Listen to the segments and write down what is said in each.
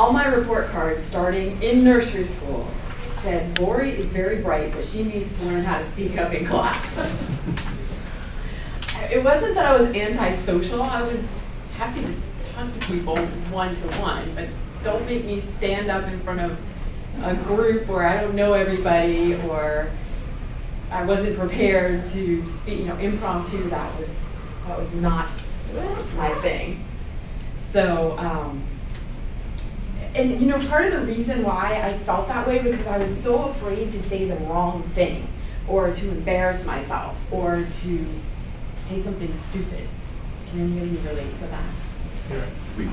all my report cards starting in nursery school said, Lori is very bright, but she needs to learn how to speak up in class. It wasn't that I was antisocial. I was happy to talk to people one-to-one, but don't make me stand up in front of a group where I don't know everybody or I wasn't prepared to speak, impromptu. That was not my thing. So, and part of the reason why I felt that way because I was so afraid to say the wrong thing or to embarrass myself or to say something stupid. Can anybody relate to that? Yeah.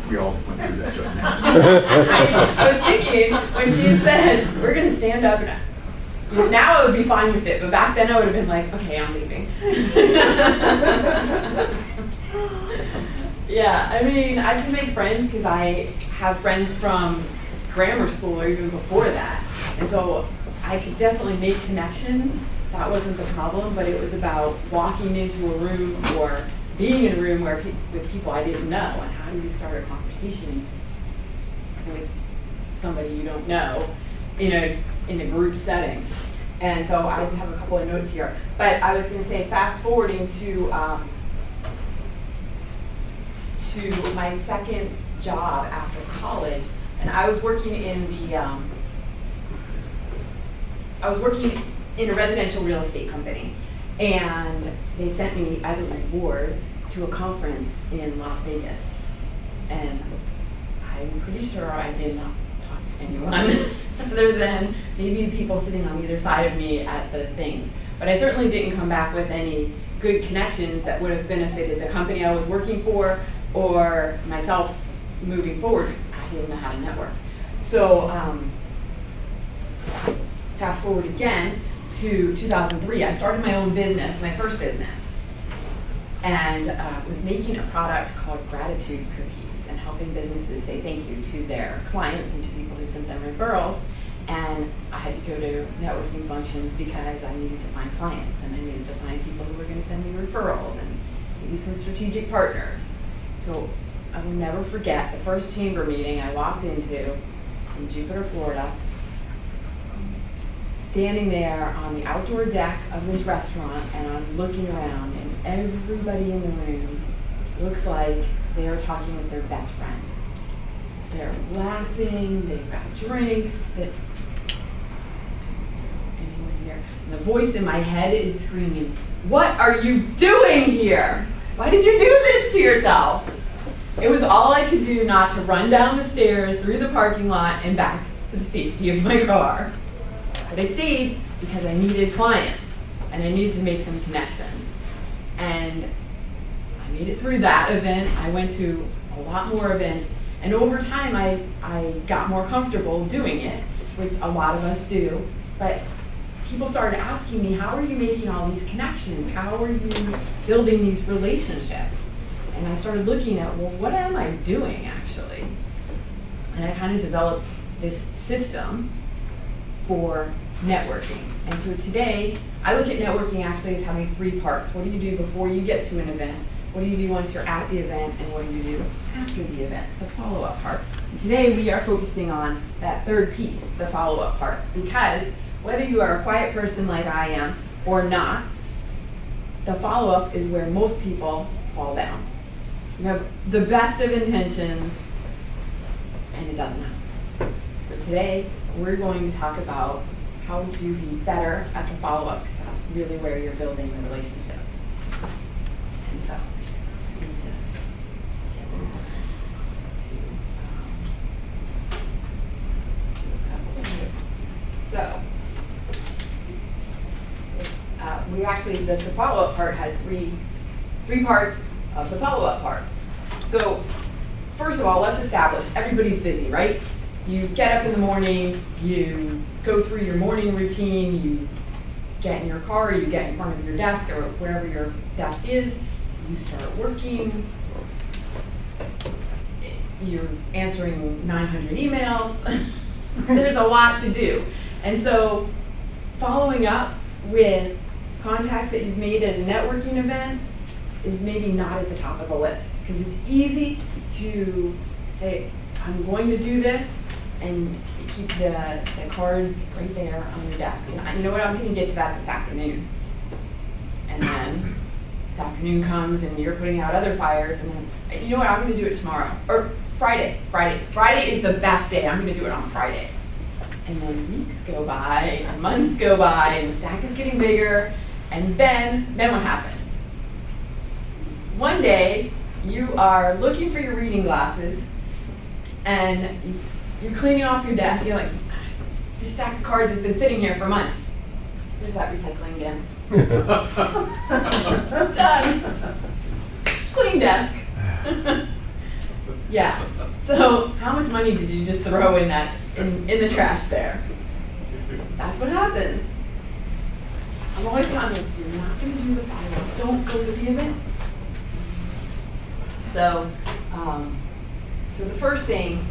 We all went through that just now. I was thinking when she said, we're going to stand up, and now I would be fine with it, but back then I would have been like, okay, I'm leaving. Yeah, I mean, I can make friends because I have friends from grammar school or even before that. And so I could definitely make connections. That wasn't the problem, but it was about walking into a room or being in a room where with people I didn't know, and how do you start a conversation with somebody you don't know in a group setting. And so I just have a couple of notes here. But I was going to say, fast forwarding to my second job after college, and I was working in a residential real estate company, and they sent me as a reward to a conference in Las Vegas, and I'm pretty sure I did not talk to anyone other than maybe the people sitting on either side of me at the things, but I certainly didn't come back with any good connections that would have benefited the company I was working for or myself moving forward. I didn't know how to network. So fast forward again to 2003, I started my own business, my first business, and was making a product called gratitude cookies and helping businesses say thank you to their clients and to people who sent them referrals. And I had to go to networking functions because I needed to find clients and I needed to find people who were going to send me referrals and maybe some strategic partners. So I will never forget the first chamber meeting I walked into in Jupiter, Florida, standing there on the outdoor deck of this restaurant, and I'm looking around, and everybody in the room looks like they are talking with their best friend. They're laughing, they've got drinks, anyone here? And the voice in my head is screaming, "What are you doing here? Why did you do this to yourself?" It was all I could do not to run down the stairs, through the parking lot, and back to the safety of my car. But I stayed because I needed clients, and I needed to make some connections. And I made it through that event. I went to a lot more events, and over time I got more comfortable doing it, which a lot of us do. But people started asking me, how are you making all these connections? How are you building these relationships? And I started looking at, well, what am I doing actually? And I kind of developed this system for networking. And so today, I look at networking actually as having three parts. What do you do before you get to an event? What do you do once you're at the event? And what do you do after the event, the follow-up part? And today, we are focusing on that third piece, the follow-up part, because whether you are a quiet person like I am or not, the follow-up is where most people fall down. You have the best of intentions, and it doesn't happen. So today, we're going to talk about how to be better at the follow-up, because that's really where you're building the relationships. And so, let me just get to a couple of notes. So, we actually, the follow-up part has three parts of the follow-up part. So, first of all, let's establish everybody's busy, right? You get up in the morning, you go through your morning routine, you get in your car, you get in front of your desk or wherever your desk is, you start working, you're answering 900 emails. There's a lot to do. And so following up with contacts that you've made at a networking event is maybe not at the top of the list, because it's easy to say, I'm going to do this, and you keep the cards right there on your desk. And you know what, I'm going to get to that this afternoon. And then this afternoon comes, and you're putting out other fires, and then, you know what, I'm going to do it tomorrow. Or Friday. Friday is the best day. I'm going to do it on Friday. And then weeks go by, and months go by, and the stack is getting bigger, and then what happens? One day, you are looking for your reading glasses, and you're cleaning off your desk. You're like, this stack of cards has been sitting here for months. There's that recycling bin. Done. Clean desk. Yeah. So how much money did you just throw in that in the trash there? That's what happens. I'm always telling you, you're not going to do the follow-up. Don't go to the event. So, so the first thing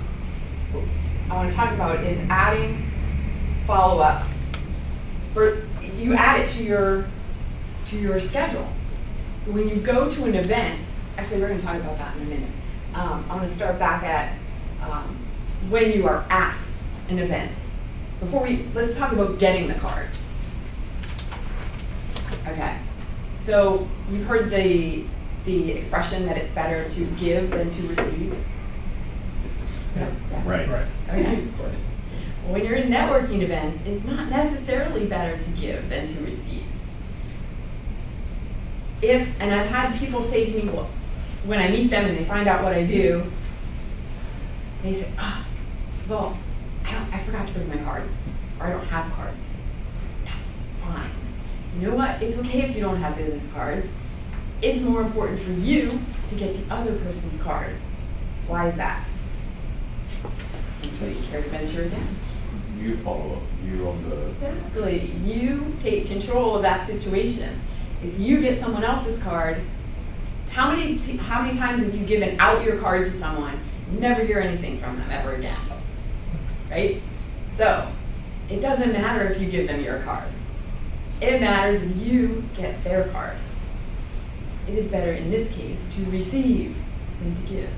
I want to talk about is adding follow-up. You add it to your schedule. So when you go to an event, actually we're going to talk about that in a minute. I'm going to start back at when you are at an event. Let's talk about getting the card. Okay. So you've heard the expression that it's better to give than to receive. Yeah. Right. Okay. Well, when you're in networking events, it's not necessarily better to give than to receive. And I've had people say to me, well, when I meet them and they find out what I do, they say, well, I forgot to bring my cards, or I don't have cards. That's fine. You know what? It's okay if you don't have business cards. It's more important for you to get the other person's card. Why is that? Anybody care to venture again? You follow up. You own the... Exactly. You take control of that situation. If you get someone else's card, how many times have you given out your card to someone, never hear anything from them ever again? Right? So, it doesn't matter if you give them your card. It matters if you get their card. It is better in this case to receive than to give.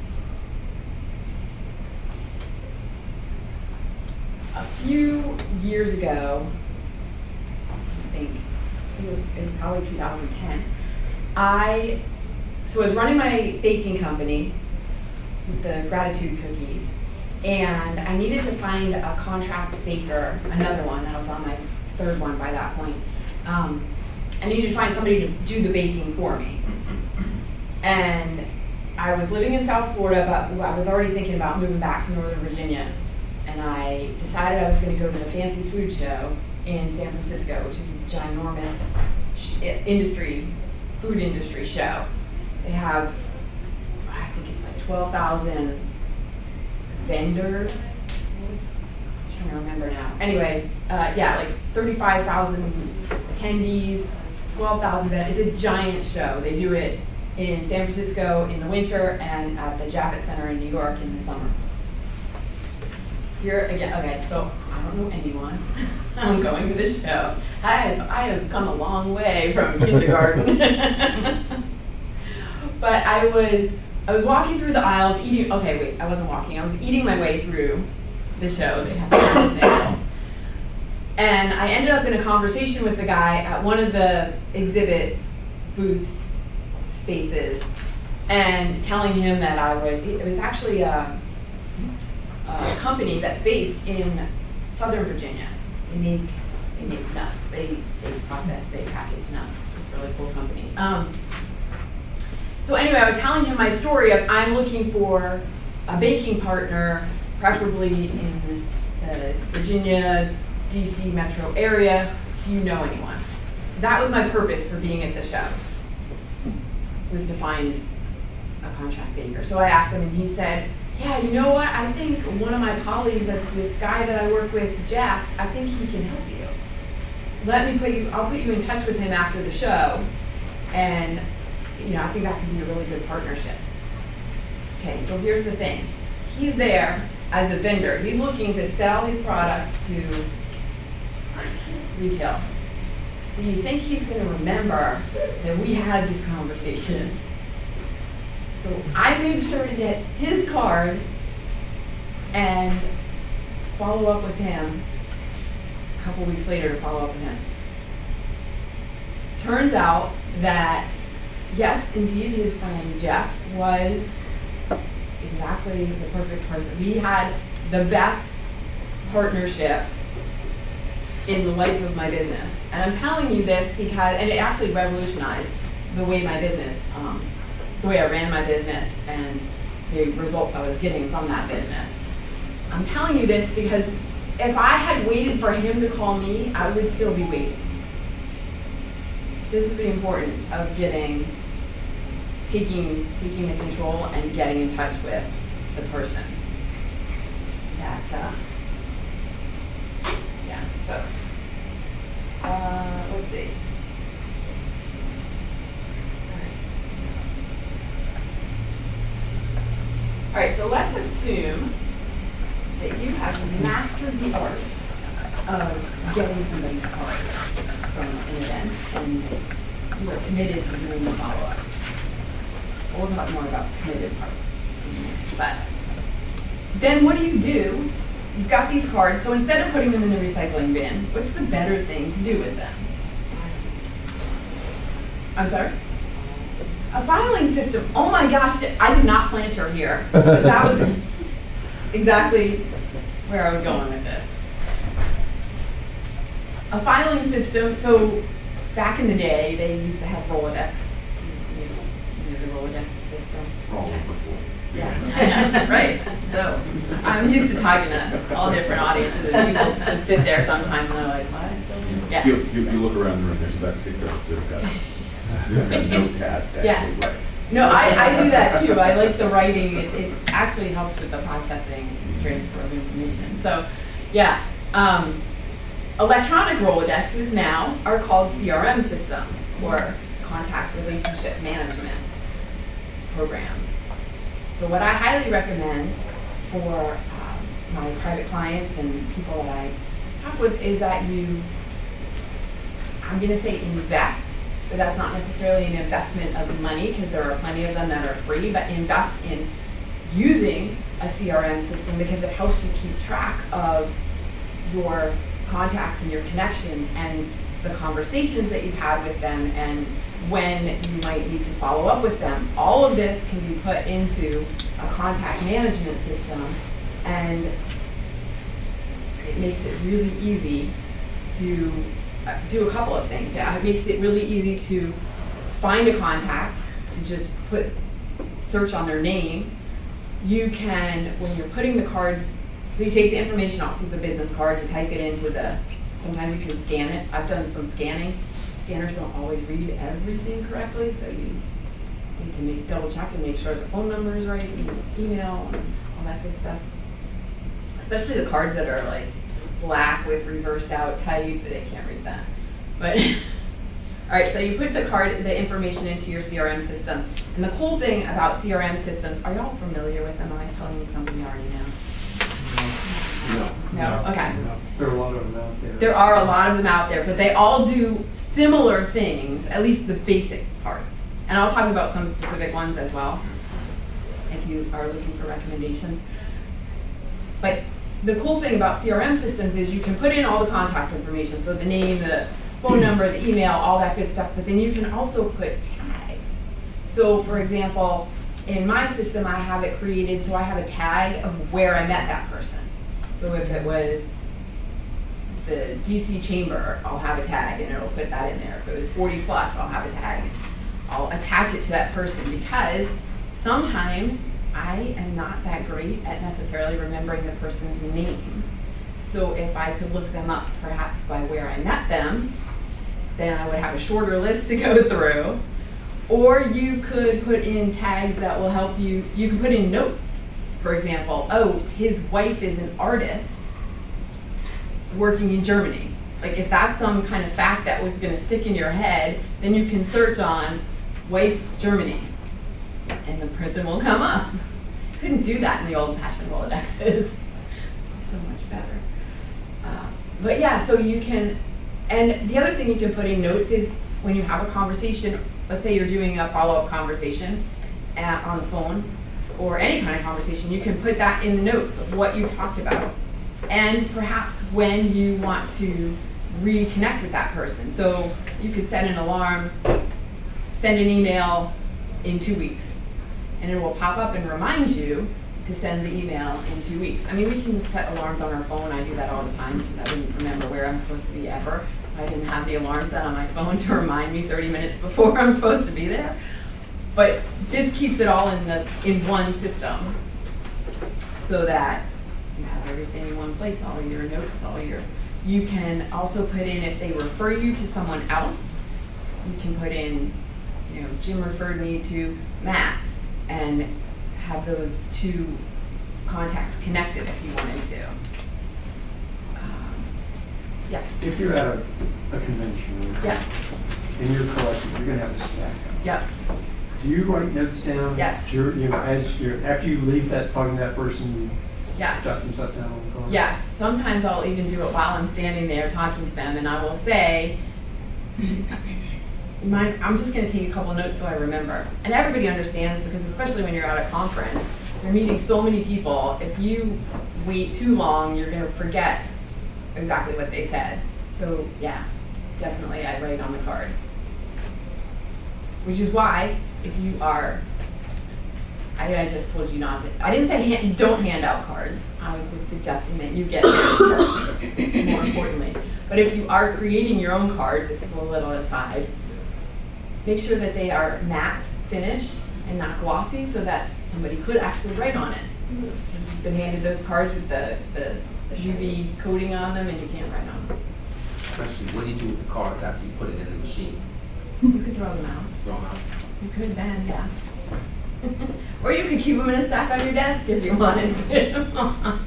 A few years ago, I think it was probably 2010, I was running my baking company with the gratitude cookies, and I needed to find a contract baker, another one. That was on my third one by that point. I needed to find somebody to do the baking for me. And I was living in South Florida, but I was already thinking about moving back to Northern Virginia. And I decided I was going to go to the Fancy Food Show in San Francisco, which is a ginormous food industry show. They have, I think it's like 12,000 vendors. I'm trying to remember now. Anyway, yeah, like 35,000 attendees, 12,000 vendors. It's a giant show. They do it in San Francisco in the winter and at the Javits Center in New York in the summer. Here again, okay, so I don't know anyone. I'm going to this show. I have come a long way from kindergarten. But I was walking through the aisles eating, okay, wait, I wasn't walking. I was eating my way through the show. They had the sample. And I ended up in a conversation with the guy at one of the exhibit booths spaces and telling him that it was actually a company that's based in Southern Virginia. They make nuts. They process, they package nuts. It's a really cool company. So anyway, I was telling him my story of I'm looking for a baking partner, preferably in the Virginia, DC metro area. Do you know anyone? So that was my purpose for being at the show, was to find a contract baker. So I asked him, and he said, yeah, you know what? I think one of my colleagues, that's this guy that I work with, Jeff, I think he can help you. I'll put you in touch with him after the show, and I think that could be a really good partnership. Okay, so here's the thing. He's there as a vendor. He's looking to sell his products to retail. Do you think he's going to remember that we had this conversation? So I made sure to get his card and follow up with him a couple weeks later to follow up with him. Turns out that, yes, indeed, his friend Jeff was exactly the perfect person. We had the best partnership in the life of my business. And I'm telling you this because, and it actually revolutionized the way my business, the way I ran my business and the results I was getting from that business. I'm telling you this because if I had waited for him to call me, I would still be waiting. This is the importance of taking the control and getting in touch with the person. Let's see. All right, so let's assume that you have mastered the art of getting somebody's card from an event and you are committed to doing the follow-up. We'll talk more about the committed part. But then what do? You've got these cards, so instead of putting them in the recycling bin, what's the better thing to do with them? I'm sorry? A filing system. Oh my gosh, I did not plant her here. But that was exactly where I was going with this. A filing system, so back in the day, they used to have Rolodex. You know the Rolodex system? Rolodex before. Yeah, right. So I'm used to talking to all different audiences, and people just sit there sometimes and they're like, what? Yeah. You look around the room, there's about 6 of us who have got notepads to Yeah. actually write. No, I do that too. I like the writing. It actually helps with the processing and transfer of information. So, yeah. Electronic Rolodexes now are called CRM systems, or contact relationship management programs. So what I highly recommend for my private clients and people that I talk with is that I'm going to say invest, but that's not necessarily an investment of money because there are plenty of them that are free, but invest in using a CRM system because it helps you keep track of your contacts and your connections and the conversations that you've had with them and when you might need to follow up with them. All of this can be put into a contact management system, and it makes it really easy to do a couple of things. Yeah, it makes it really easy to find a contact, to just search on their name. You can, when you're putting the cards, so you take the information off of the business card, you type it into sometimes you can scan it. I've done some scanning. Scanners don't always read everything correctly, so you need to double check and make sure the phone number is right, and email, and all that good stuff. Especially the cards that are like black with reversed out type, but they can't read that. But all right, so you put the information into your CRM system. And the cool thing about CRM systems, are y'all familiar with them? Am I telling you something you already know? No? Okay. No. There are a lot of them out there. There are a lot of them out there, but they all do similar things, at least the basic parts. And I'll talk about some specific ones as well, if you are looking for recommendations. But the cool thing about CRM systems is you can put in all the contact information, so the name, the phone number, the email, all that good stuff, but then you can also put tags. So for example, in my system I have it created so I have a tag of where I met that person. So if it was the DC chamber, I'll have a tag and it'll put that in there. If it was 40 plus, I'll have a tag. I'll attach it to that person because sometimes I am not that great at necessarily remembering the person's name. So if I could look them up perhaps by where I met them, then I would have a shorter list to go through. Or you could put in tags that will help you. You can put in notes. For example, oh, his wife is an artist working in Germany. Like if that's some kind of fact that was going to stick in your head, then you can search on wife Germany and the person will come up. Couldn't do that in the old-fashioned Rolodexes. So much better. But yeah, so you can, and the other thing you can put in notes is when you have a conversation, let's say you're doing a follow-up conversation on the phone, or any kind of conversation, you can put that in the notes of what you talked about. And perhaps when you want to reconnect with that person. So you could set an alarm, send an email in 2 weeks, and it will pop up and remind you to send the email in 2 weeks. I mean, we can set alarms on our phone. I do that all the time because I didn't remember where I'm supposed to be ever. I didn't have the alarm set on my phone to remind me 30 minutes before I'm supposed to be there. But this keeps it all in one system so that you have everything in one place, all your notes, you can also put in, if they refer you to someone else, you can put in, Jim referred me to Matt, and have those two contacts connected if you wanted to. Yes? If you're at a convention, Yeah. and you're collecting, you're going to have a stack. Yep. Do you write notes down? Yes. After you leave talking to that person, Yes. jot some stuff down on the card? Yes. Sometimes I'll even do it while I'm standing there talking to them, and I will say, I'm just going to take a couple notes so I remember. And everybody understands, because especially when you're at a conference, you're meeting so many people. If you wait too long, you're going to forget exactly what they said. So yeah, definitely I write on the cards. Which is why, if you are, I just told you not to, I didn't say don't hand out cards. I was just suggesting that you get cards, more importantly. But if you are creating your own cards, this is a little aside, make sure that they are matte finish and not glossy so that somebody could actually write on it. Because you've been handed those cards with the UV coating on them and you can't write on them. Question, what do you do with the cards after you put it in the machine? You could throw them out. Throw them out? You could then, yeah. Or you could keep them in a stack on your desk if you wanted to.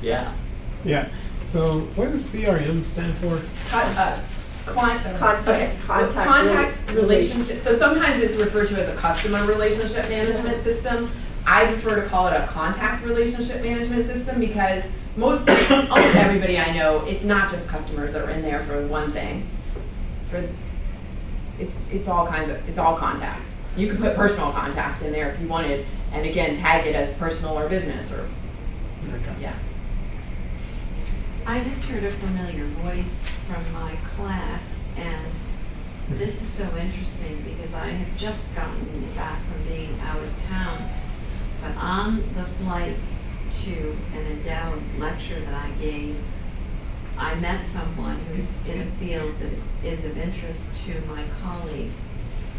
Yeah. Yeah. So what does CRM stand for? Contact relationship. So sometimes it's referred to as a customer relationship management system. I prefer to call it a contact relationship management system because almost everybody I know, it's not just customers that are in there for one thing. It's all contacts. You could put personal contacts in there if you wanted, and again, tag it as personal or business or, yeah. I just heard a familiar voice from my class, and this is so interesting because I have just gotten back from being out of town. But on the flight to an endowed lecture that I gave, I met someone who's in a field that is of interest to my colleague.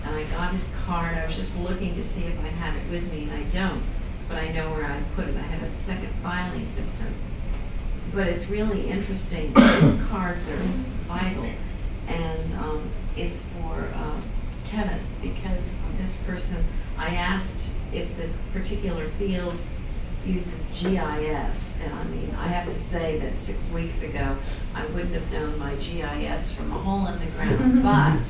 And I got his card. I was just looking to see if I had it with me, and I don't. But I know where I put it. I have a second filing system. But it's really interesting. These cards are vital. And it's for Kevin, because this person, I asked if this particular field uses GIS. And I mean, I have to say that 6 weeks ago, I wouldn't have known my GIS from a hole in the ground.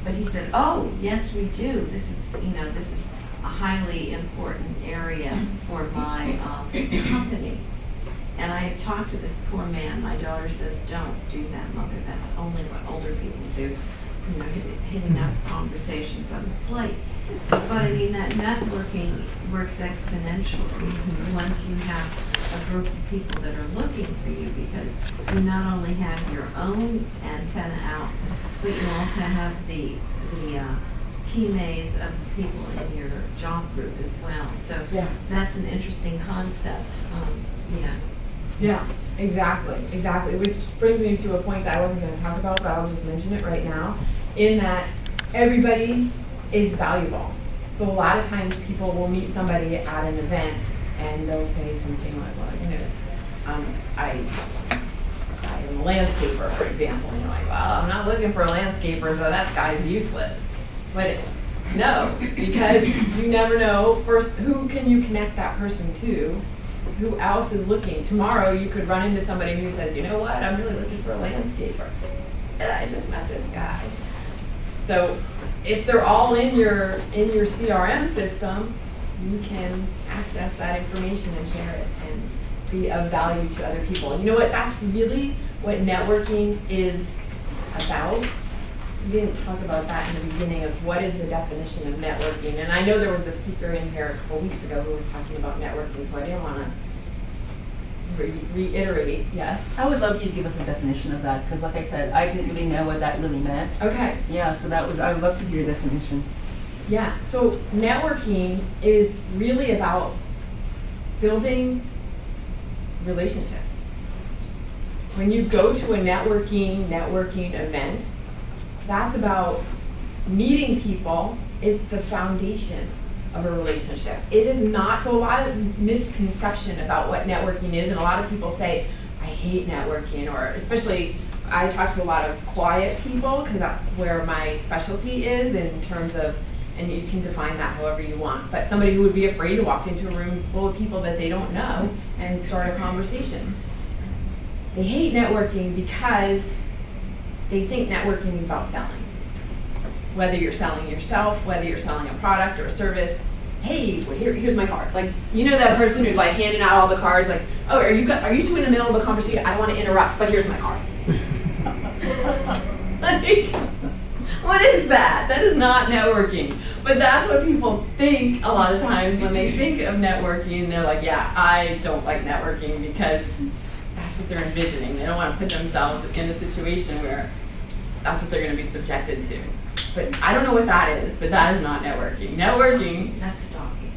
But he said, oh, yes, we do. This is a highly important area for my company. And I had talked to this poor man. My daughter says, don't do that, Mother. That's only what older people do. Hitting up conversations on the flight. But I mean, that networking works exponentially once you have a group of people that are looking for you, because you not only have your own antenna out, but you also have the teammates of people in your job group as well. So Yeah. that's an interesting concept. Yeah, exactly. Which brings me to a point that I wasn't going to talk about, but I'll just mention it right now, in that everybody is valuable. So a lot of times people will meet somebody at an event and they'll say something like, well, I am a landscaper, for example. And you're like, well, I'm not looking for a landscaper, so that guy's useless. But no, because you never know, first, who can you connect that person to? Who else is looking? Tomorrow you could run into somebody who says, you know what, I'm really looking for a landscaper. And I just met this guy. So if they're all in your CRM system, you can access that information and share it and be of value to other people. And you know what, that's really what networking is about. we didn't talk about that in the beginning of what is the definition of networking. And I know there was a speaker in here a couple weeks ago who was talking about networking, so I didn't want to reiterate. Yes? I would love you to give us a definition of that, because like I said, I didn't really know what that really meant. Okay. Yeah, so I would love to hear your definition. Yeah, so networking is really about building relationships. When you go to a networking event, that's about meeting people. It's the foundation of a relationship. It is not, so a lot of misconception about what networking is, and a lot of people say, I hate networking, or especially, I talk to a lot of quiet people, because that's where my specialty is in terms of, and you can define that however you want, but somebody who would be afraid to walk into a room full of people that they don't know and start a conversation. They hate networking because they think networking is about selling. Whether you're selling yourself, whether you're selling a product or a service. Hey, well, here's my card. Like, you know that person who's like handing out all the cards, like, oh, are you two in the middle of a conversation? I don't want to interrupt, but here's my card. Like, what is that? That is not networking. But that's what people think a lot of times when they think of networking. They're like, yeah, I don't like networking, because that's what they're envisioning. They don't want to put themselves in a situation where that's what they're going to be subjected to. But I don't know what that is, but that is not networking. Networking, That's stalking.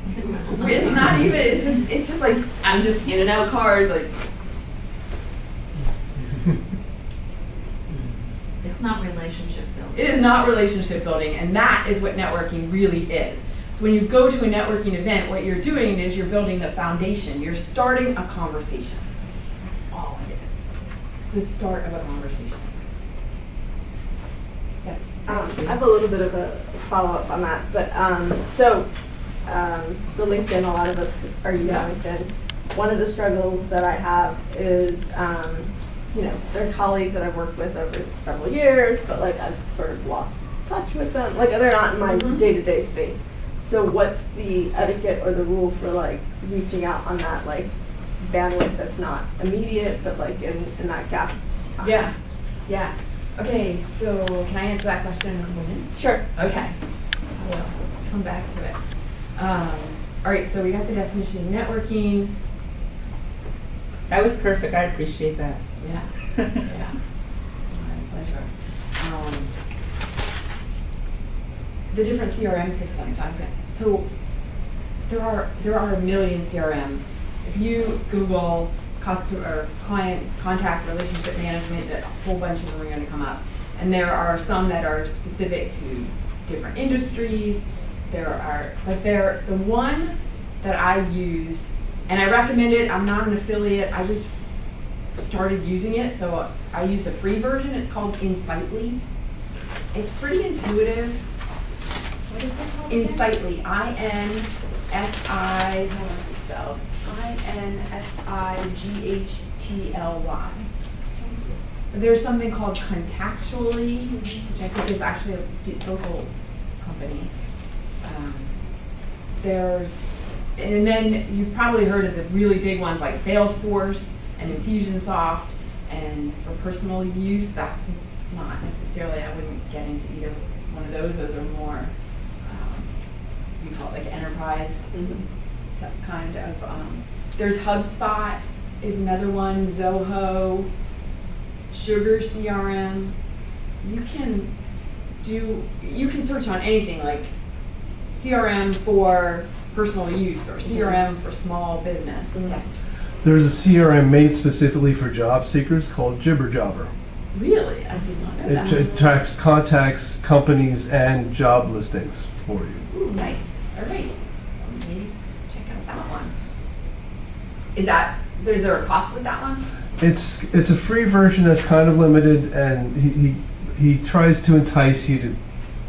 it's not even, it's just like, I'm just handing out cards, like, It's not relationship building. it is not relationship building, and that is what networking really is. So when you go to a networking event, what you're doing is you're building the foundation. You're starting a conversation. That's all it is. It's the start of a conversation. Yes? I have a little bit of a follow-up on that, but so LinkedIn, a lot of us are using LinkedIn. One of the struggles that I have is, there are colleagues that I've worked with over several years, but like I've sort of lost touch with them. Like they're not in my day-to-day space. So what's the etiquette or the rule for like reaching out on that like bandwidth that's not immediate, but like in that gap time? Yeah. Okay, so can I answer that question in a couple minutes? Sure. Okay. We'll come back to it. All right, so we got the definition of networking. That was perfect. I appreciate that. Yeah. Yeah. My pleasure. The different CRM systems. So there are a million CRM. If you Google customer, client, contact, relationship management, a whole bunch of them are going to come up. And there are some that are specific to different industries. But the one that I use, and I recommend it, I'm not an affiliate, I just started using it, so I use the free version. It's called Insightly. It's pretty intuitive. What is that called? Insightly, I-N-S-I, how do I spell? I-N-S-I-G-H-T-L-Y. There's something called Contactually, which I think is actually a local company. And then you've probably heard of the really big ones like Salesforce and Infusionsoft, and for personal use, that's not necessarily, I wouldn't get into either one of those. Those are more, you call it like enterprise kind of. There's HubSpot is another one, Zoho, Sugar CRM. You can search on anything like CRM for personal use or CRM for small business. Yes. There's a CRM made specifically for job seekers called Jibber Jobber. Really? I did not know that. It tracks contacts, companies, and job listings for you. Ooh, nice. All right. Maybe check out that one. Is there a cost with that one? It's a free version that's kind of limited, and he tries to entice you to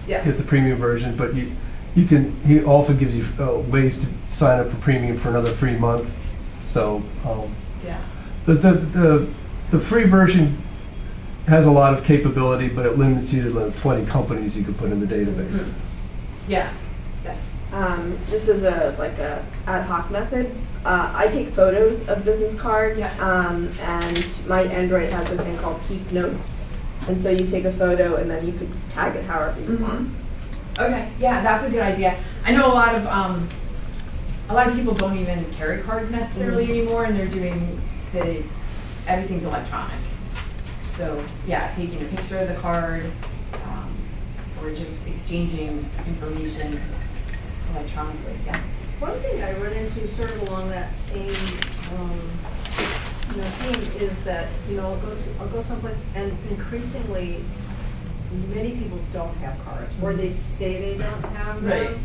get the premium version, but he often gives you ways to sign up for premium for another free month. So the free version has a lot of capability, but it limits you to the 20 companies you can put in the database. Mm-hmm. Yeah. Yes. Just as a ad hoc method, I take photos of business cards, and my Android has a thing called Keep Notes, And so you take a photo and then you could tag it however you want. Okay, yeah, that's a good idea. I know a lot of people don't even carry cards necessarily anymore, and they're doing everything's electronic. So yeah, taking a picture of the card, or just exchanging information electronically. Yes. One thing I run into sort of along that same theme is that, I'll go someplace and increasingly many people don't have cards, or they say they don't have them. Right.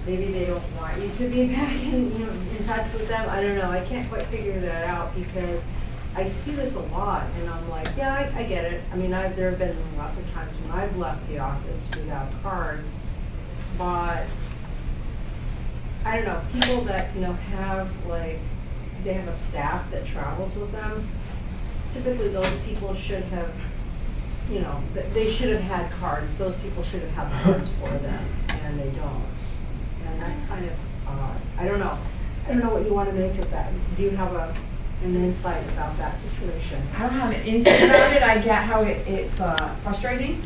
Maybe they don't want you to be back in touch with them. I don't know. I can't quite figure that out because I see this a lot, and I'm like, yeah, I get it. I mean, there have been lots of times when I've left the office without cards, but I don't know, people that, have they have a staff that travels with them, typically those people should have, they should have had cards. Those people should have had cards for them, and they don't. And that's kind of odd. I don't know what you want to make of that. Do you have an insight about that situation? I don't have an insight about it. I get how it's frustrating,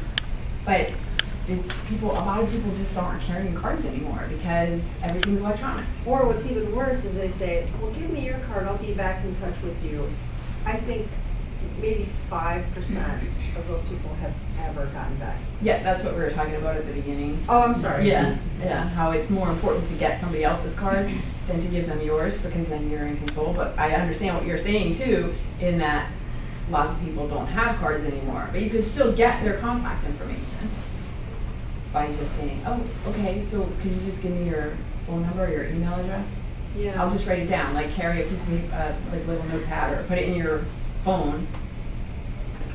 but a lot of people just aren't carrying cards anymore because everything's electronic. Or what's even worse is they say, well, give me your card, I'll be back in touch with you. I think maybe 5% of those people have ever gotten back. Yeah, that's what we were talking about at the beginning. Oh, I'm sorry. Yeah, how it's more important to get somebody else's card than to give them yours because then you're in control. But I understand what you're saying too, in that lots of people don't have cards anymore, but you can still get their contact information by just saying, oh, okay, so can you just give me your phone number or your email address? Yeah. I'll just write it down, like carry a piece of like little notepad or put it in your phone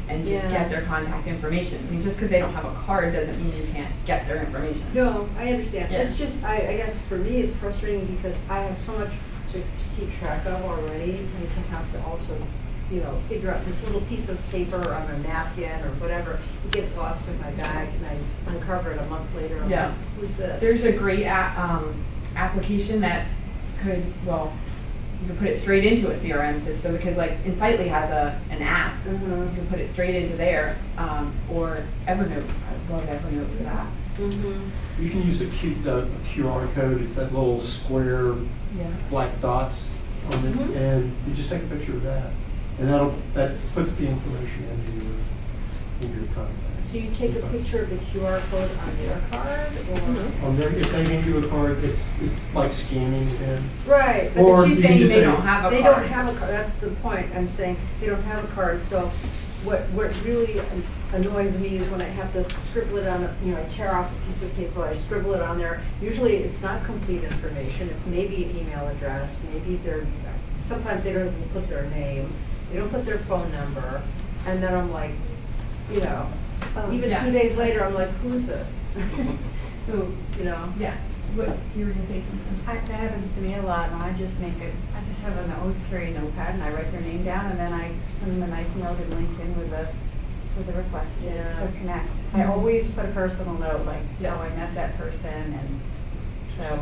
and just get their contact information. I mean, just because they don't have a card doesn't mean you can't get their information. No, I understand. Yeah. It's just, I guess for me, it's frustrating because I have so much to keep track of already, and to have to also, figure out this little piece of paper on a napkin or whatever. It gets lost in my bag, and I uncover it a month later. I'm like, who's this? There's a great application that could, you can put it straight into a CRM system because like Insightly has an app. You can put it straight into there, or Evernote. I love Evernote for that. You can use a QR code. It's that little square black dots on it, and you just take a picture of that, and that puts the information into your contact. So you take a picture of the QR code on their card, or? On their, if they give you a card, it's like scanning it in. Right. But she's you can saying just they say- don't have a They card. don't have a card, that's the point, I'm saying, they don't have a card, so what really annoys me is when I have to scribble it on, I tear off a piece of paper, I scribble it on there. Usually it's not complete information, it's maybe an email address, maybe sometimes they don't even put their name, they don't put their phone number, and then I'm like, even 2 days later, I'm like, who's this? So, Yeah. what, you were gonna say something? That happens to me a lot, and I just always carry a notepad, and I write their name down, and then I send them a nice note in LinkedIn with a request to connect. I always put a personal note, like, oh, I met that person, and so,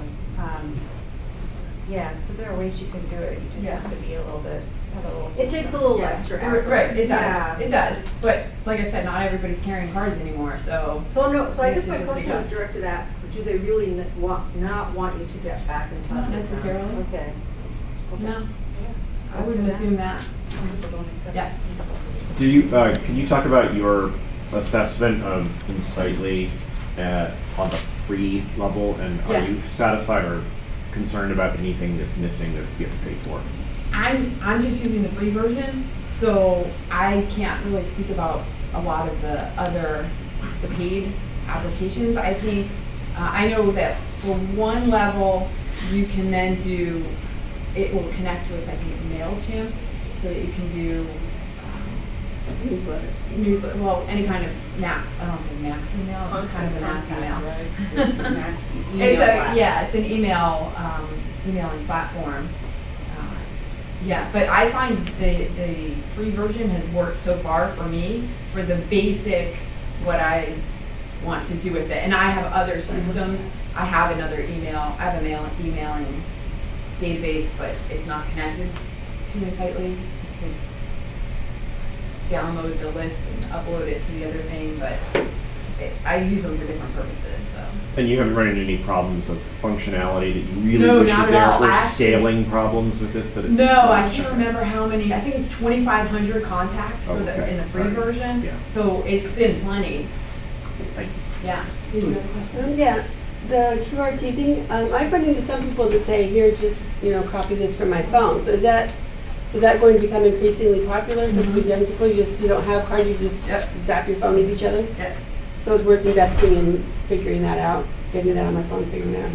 so there are ways you can do it, you just have to be have a little. It takes a little extra effort. Right, it does. Yeah. It does. But like I said, not everybody's carrying cards anymore, so. So I guess my Just question was adjust. directed at, do they really not want you to get back in touch Not with them? necessarily. Okay. No, I wouldn't assume that. Yes. Do you, can you talk about your assessment of Insightly on the free level, and are you satisfied or concerned about anything that's missing that you have to pay for? I'm just using the free version, so I can't really speak about a lot of the paid applications. I think, I know that for one level, you can then it will connect with, I think, MailChimp, so that you can do newsletters. Well, any kind of I don't say mass email, it's kind of a mass email. It's an emailing platform. But I find the free version has worked so far for me for the basic what I want to do with it. And I have other systems. I have another email. I have a emailing database, but it's not connected to Insightly. download the list and upload it to the other thing, but I use them for different purposes, so. And you haven't run into any problems of functionality that you really No, wish not was at there, all. or Actually- scaling problems with it? That No, I can't remember how many, I think it's 2,500 contacts for Okay. in the free All right. version, Yeah. so it's been plenty, Thank you. yeah. Did you have a question? Yeah, the QRT thing, I've run into some people that say, here, just, copy this from my phone. So is that going to become increasingly popular? Because with young people, you don't have cards, you just Yep. zap your phone at each other? Yep. So it's worth investing in figuring that out, getting that on my phone, figuring that out.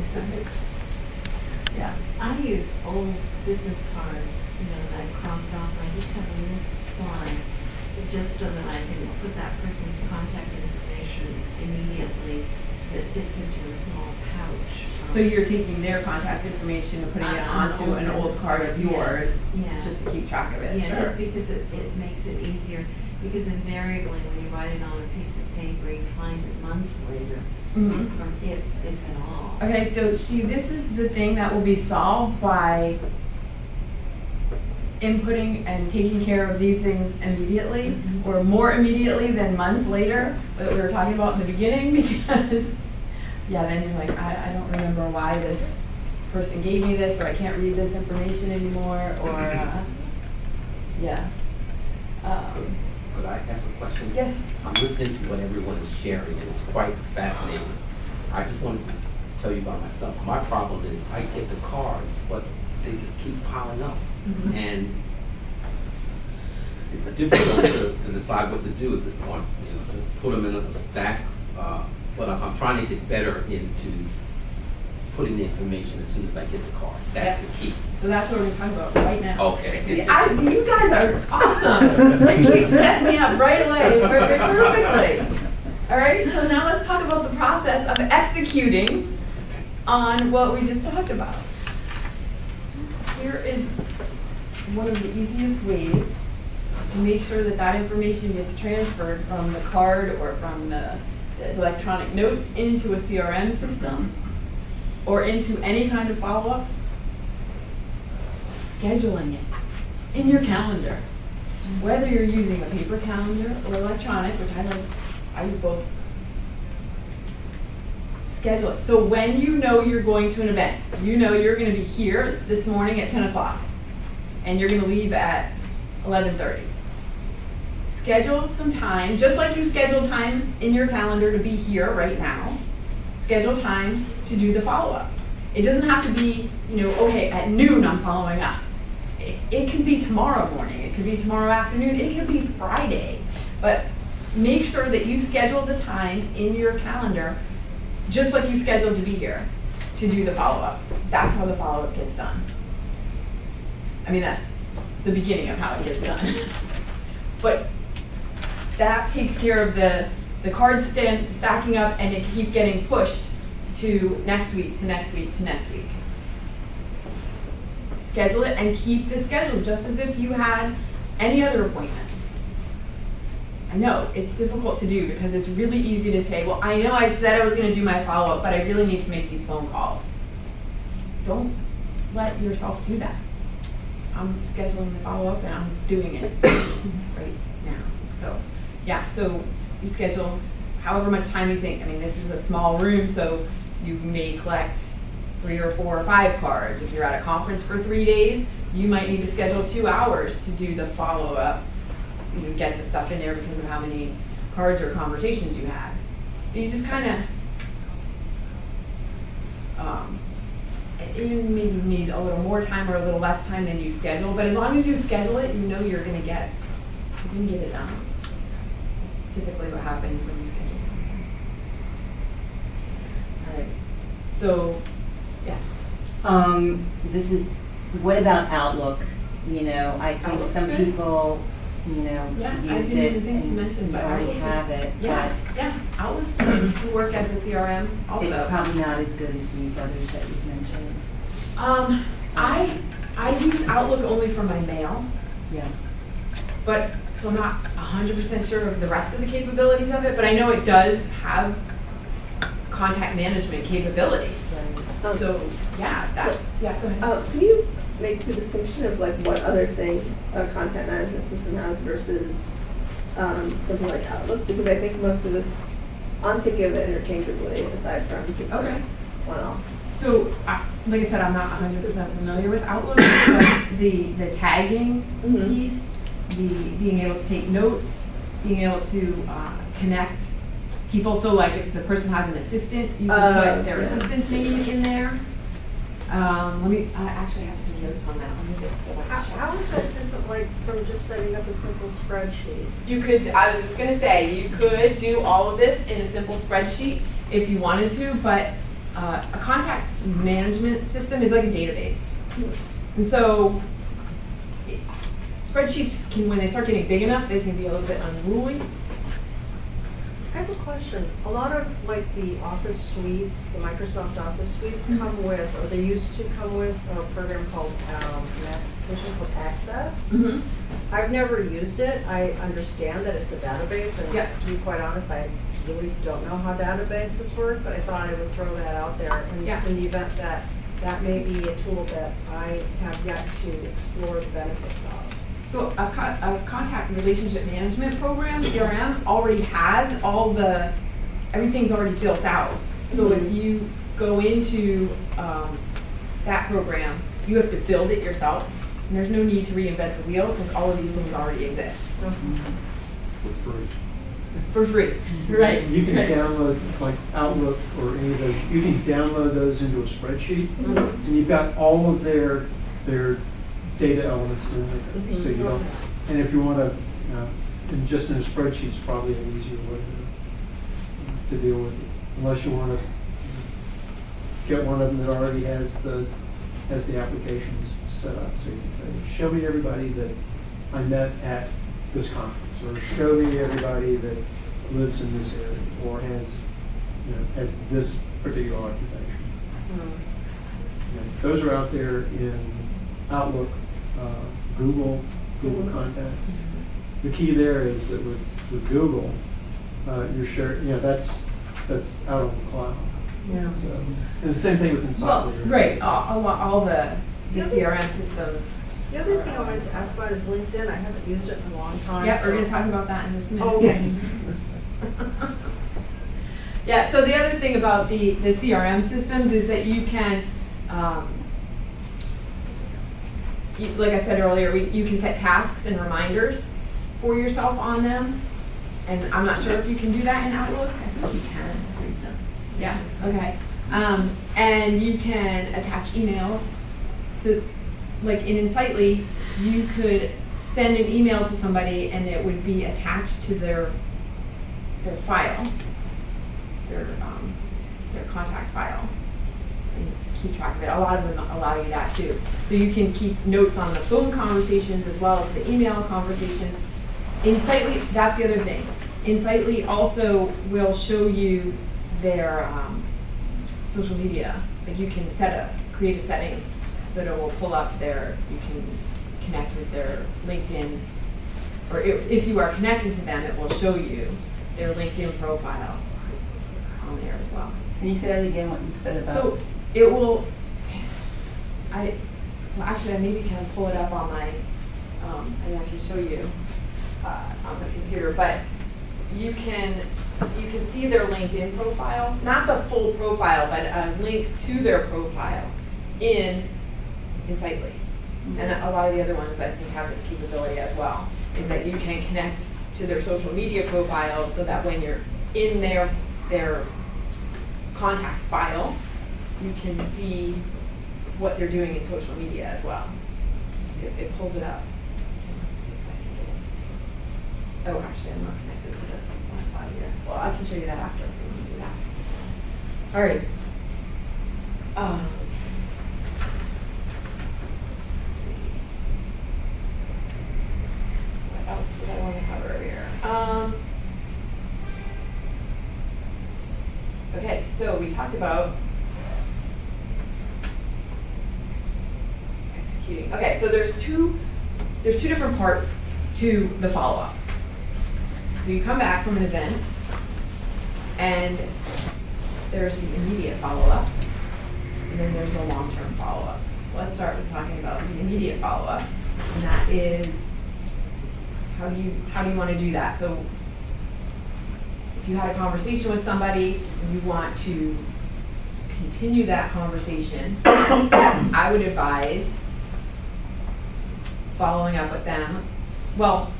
Yeah. I use old business cards, that I crossed off, and I just have a list line, just so that I can put that person's contact information immediately that fits into a small pouch. So you're taking their contact information and putting it onto an old card of yours, Yeah. just to keep track of it? Yeah, Sure. just because it makes it easier, because invariably when you write it on a piece of paper, you find it months later, Mhm. if at all. Okay, so see, this is the thing that will be solved by inputting and taking care of these things immediately, or more immediately than months later, that we were talking about in the beginning, because, yeah, then you're like, I don't remember why this person gave me this, or I can't read this information anymore, or, yeah. Could I ask a question? Yes. I'm listening to what everyone is sharing, and it's quite fascinating. I just wanted to tell you about myself. My problem is I get the cards, but they just keep piling up. Mhm. And it's difficult to decide what to do at this point. Just put them in a stack. But I'm trying to get better into putting the information as soon as I get the card. That's the key. So that's what we're talking about right now. Okay. See, you guys are awesome. You keep setting me up right away, perfectly. All right, so now let's talk about the process of executing on what we just talked about. Here is one of the easiest ways to make sure that that information gets transferred from the card or from the electronic notes into a CRM system or into any kind of follow-up. Scheduling it in your calendar. Whether you're using a paper calendar or electronic, which I use both. Schedule it. So when you know you're going to an event, you know you're going to be here this morning at 10 o'clock and you're going to leave at 11:30. Schedule some time, just like you schedule time in your calendar to be here right now. Schedule time to do the follow-up. It doesn't have to be, okay, at noon I'm following up. It could be tomorrow morning, it could be tomorrow afternoon, it could be Friday. But make sure that you schedule the time in your calendar, just like you scheduled to be here, to do the follow-up. That's how the follow-up gets done. I mean, that's the beginning of how it gets done. But that takes care of the cards stacking up and it keep getting pushed to next week, to next week, to next week. Schedule it and keep the schedule just as if you had any other appointment. I know, it's difficult to do because it's really easy to say, well, I know I said I was going to do my follow-up, but I really need to make these phone calls. Don't let yourself do that. I'm scheduling the follow-up and I'm doing it right now. So, yeah, so you schedule however much time you think. I mean, this is a small room, so you may collect 3 or 4 or 5 cards. If you're at a conference for 3 days, you might need to schedule 2 hours to do the follow-up, get the stuff in there because of how many cards or conversations you had. You just kind of, you maybe need a little more time or a little less time than you schedule, but as long as you schedule it, you know you're going to get it done. Typically what happens when you schedule something. All right, so, yes. This is, what about Outlook? I think Outlook's some good. people, Yeah, I used didn't it even think to and mention, you but already Outlook have it. Yeah, Outlook can work as a CRM but also. It's probably not as good as these others that you've mentioned. I use Outlook only for my mail, Yeah. but so I'm not 100% sure of the rest of the capabilities of it, but I know it does have contact management capabilities. So, yeah, go ahead. Can you make the distinction of what other thing a content management system has versus something like Outlook, because I think most of us aren't thinking of it interchangeably aside from just Okay. one-off. So, like I said, I'm not 100% familiar with Outlook, but the tagging Mhm. piece, the being able to take notes, being able to connect people. So, like, if the person has an assistant, you can put their Yeah. assistant's name in there. I actually have some notes on that. Let me just go back. How is that different, like, from just setting up a simple spreadsheet? You could, I was just gonna say, you could do all of this in a simple spreadsheet if you wanted to, but a contact management system is like a database. And so spreadsheets can, when they start getting big enough, they can be a little bit unruly. I have a question. A lot of, like, the Office suites, the Microsoft Office suites come with, or they used to come with, a program called, an application called Access. Mm-hmm. I've never used it. I understand that it's a database, and Yeah. to be quite honest, I really don't know how databases work, but I thought I would throw that out there Yeah. in the event that that may be a tool that I have yet to explore the benefits of. So a contact relationship management program, CRM, already has all everything's already built out. So if you go into that program, you have to build it yourself. And there's no need to reinvent the wheel because all of these things already exist. For free. For free, right? You can download, like Outlook or any of those, you can download those into a spreadsheet, and you've got all of their data elements in there. So you don't, and if you want to, and just in a spreadsheet is probably an easier way to deal with it. Unless you want to get one of them that already has the applications set up. So you can say, show me everybody that I met at this conference, or show me everybody that lives in this area, or has this particular occupation. And those are out there in Outlook, Google Contacts. The key there is that with Google, you're sharing, that's out on the cloud. Yeah. So, and the same thing with Insight. Well, right, all the CRM systems. The other thing I wanted to ask about is LinkedIn. I haven't used it in a long time. Yeah, so- we're going to talk about that in just a minute. Oh, okay. Yeah, so the other thing about the CRM systems is that you can, like I said earlier, you can set tasks and reminders for yourself on them. And I'm not sure if you can do that in Outlook. I think you can. Yeah, okay. And you can attach emails. So, like in Insightly, you could send an email to somebody and it would be attached to their file, their contact file, and keep track of it. A lot of them allow you that too. So you can keep notes on the phone conversations as well as the email conversations. Insightly, that's the other thing. Insightly also will show you their social media. Like you can create a setting so that it will pull up you can connect with their LinkedIn, or if you are connecting to them, it will show you their LinkedIn profile on there as well. Can you say that again, what you said about? So it will, actually I maybe can pull it up on my, and I can show you on the computer, but you can see their LinkedIn profile, not the full profile, but a link to their profile in Insightly. And a lot of the other ones I think have this capability as well, is that you can connect to their social media profiles so that when you're in their contact file, you can see what they're doing in social media as well. It pulls it up. Oh, actually, I'm not connected to the Wi-Fi here. Well, I can show you that after if you want to do that. All right. What else did I want to cover here? Okay, so we talked about executing. Okay, so there's two different parts to the follow-up. So you come back from an event, and there's the immediate follow-up, and then there's the long-term follow-up. Let's start with talking about the immediate follow-up, and that is How do you want to do that? So if you had a conversation with somebody and you want to continue that conversation, I would advise following up with them. Well,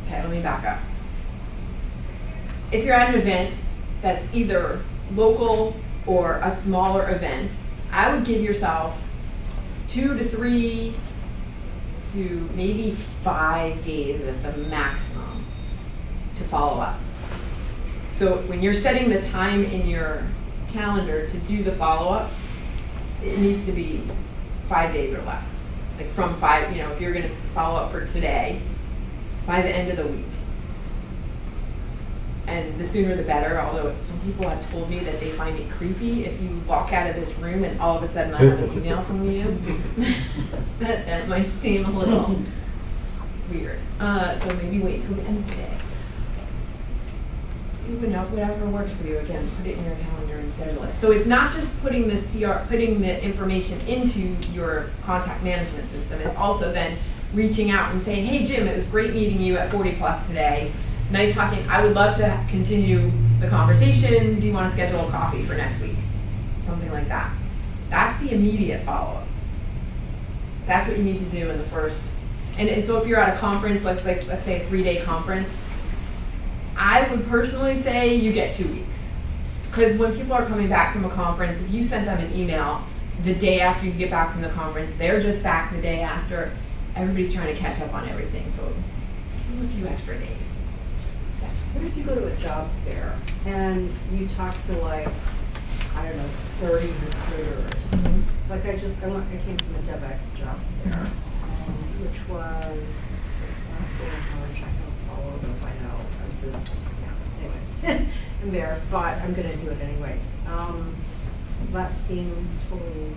okay, let me back up. If you're at an event that's either local or a smaller event, I would give yourself 2 to 3 to maybe 5 days at the maximum to follow up. So when you're setting the time in your calendar to do the follow-up, it needs to be 5 days or less. Like from 5, if you're going to follow up for today, by the end of the week. And the sooner the better, although some people have told me that they find it creepy if you walk out of this room and all of a sudden I have an email from you. that might seem a little weird. So maybe wait till the end of the day. Whatever works for you, again, put it in your calendar and schedule it. So it's not just putting the information into your contact management system, it's also then reaching out and saying, hey Jim, it was great meeting you at 40 Plus today. Nice talking. I would love to continue the conversation. Do you want to schedule a coffee for next week? Something like that. That's the immediate follow-up. That's what you need to do in the first. And so if you're at a conference, let's say a 3-day conference, I would personally say you get 2 weeks. Because when people are coming back from a conference, if you send them an email the day after you get back from the conference, they're just back the day after. Everybody's trying to catch up on everything. So give them a few extra days. What if you go to a job fair and you talk to 30 recruiters? Mm-hmm. Like I came from a DevX job fair, which was last day of March. I don't follow them if I know. Anyway, embarrassed, but I'm going to do it anyway. That seemed totally,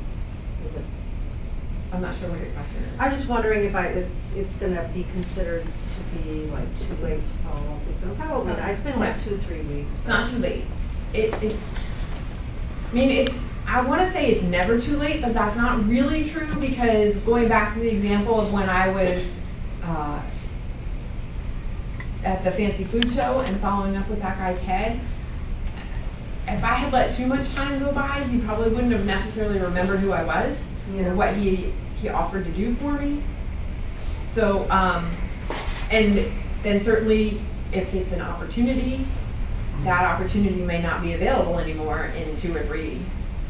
I'm not sure what your question is. I'm just wondering if it's going to be considered to be too late to follow up with them. Probably not. It's been 2-3 weeks. It's not too late. I want to say it's never too late, but that's not really true because going back to the example of when I was at the fancy food show and following up with that guy Ted, if I had let too much time go by, he probably wouldn't have necessarily remembered who I was. Or what he offered to do for me. So, and then certainly if it's an opportunity, that opportunity may not be available anymore in 2 or 3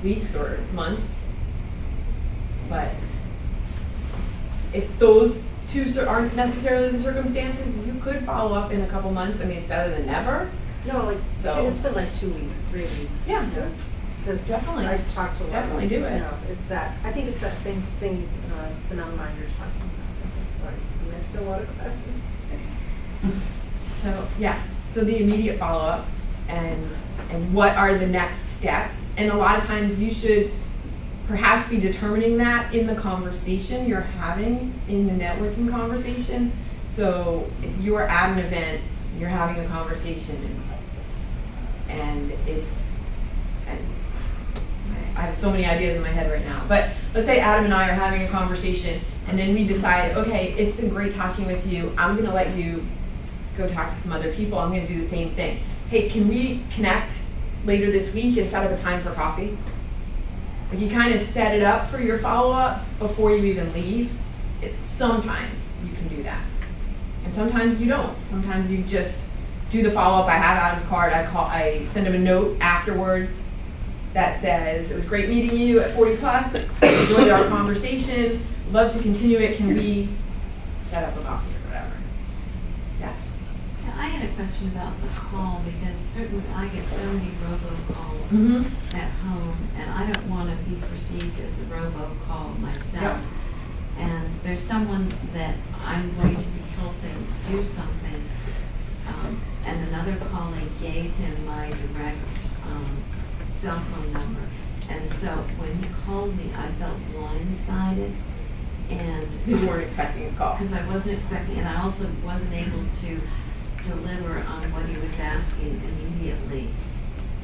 weeks or months. But if those two aren't necessarily the circumstances, you could follow up in a couple months. I mean, it's better than never. No, it's been 2 weeks, 3 weeks. Yeah. Because definitely, I've talked to a lot definitely of do it. I think it's that same thing, phenomenon you're talking about. Sorry, I missed a lot of questions. So so the immediate follow-up and what are the next steps? And a lot of times you should perhaps be determining that in the conversation you're having in the networking conversation. So if you are at an event, you're having a conversation and I have so many ideas in my head right now, but let's say Adam and I are having a conversation and then we decide, okay, it's been great talking with you. I'm going to let you go talk to some other people. I'm going to do the same thing. Hey, can we connect later this week and set up a time for coffee? Like you kind of set it up for your follow-up before you even leave. Sometimes you can do that. And sometimes you don't. Sometimes you just do the follow-up. I have Adam's card. I send him a note afterwards that says, it was great meeting you at 40 Plus. Enjoyed our conversation. Love to continue it. Can we set up a coffee or whatever? Yes. Yeah, I had a question about the call because certainly I get so many robocalls at home, and I don't want to be perceived as a robocall myself. Yep. And there's someone that I'm going to be helping do something, and another colleague gave him my direct cell phone number. And so when he called me, I felt blindsided. And you weren't expecting his call. Because I wasn't expecting, and I also wasn't able to deliver on what he was asking immediately.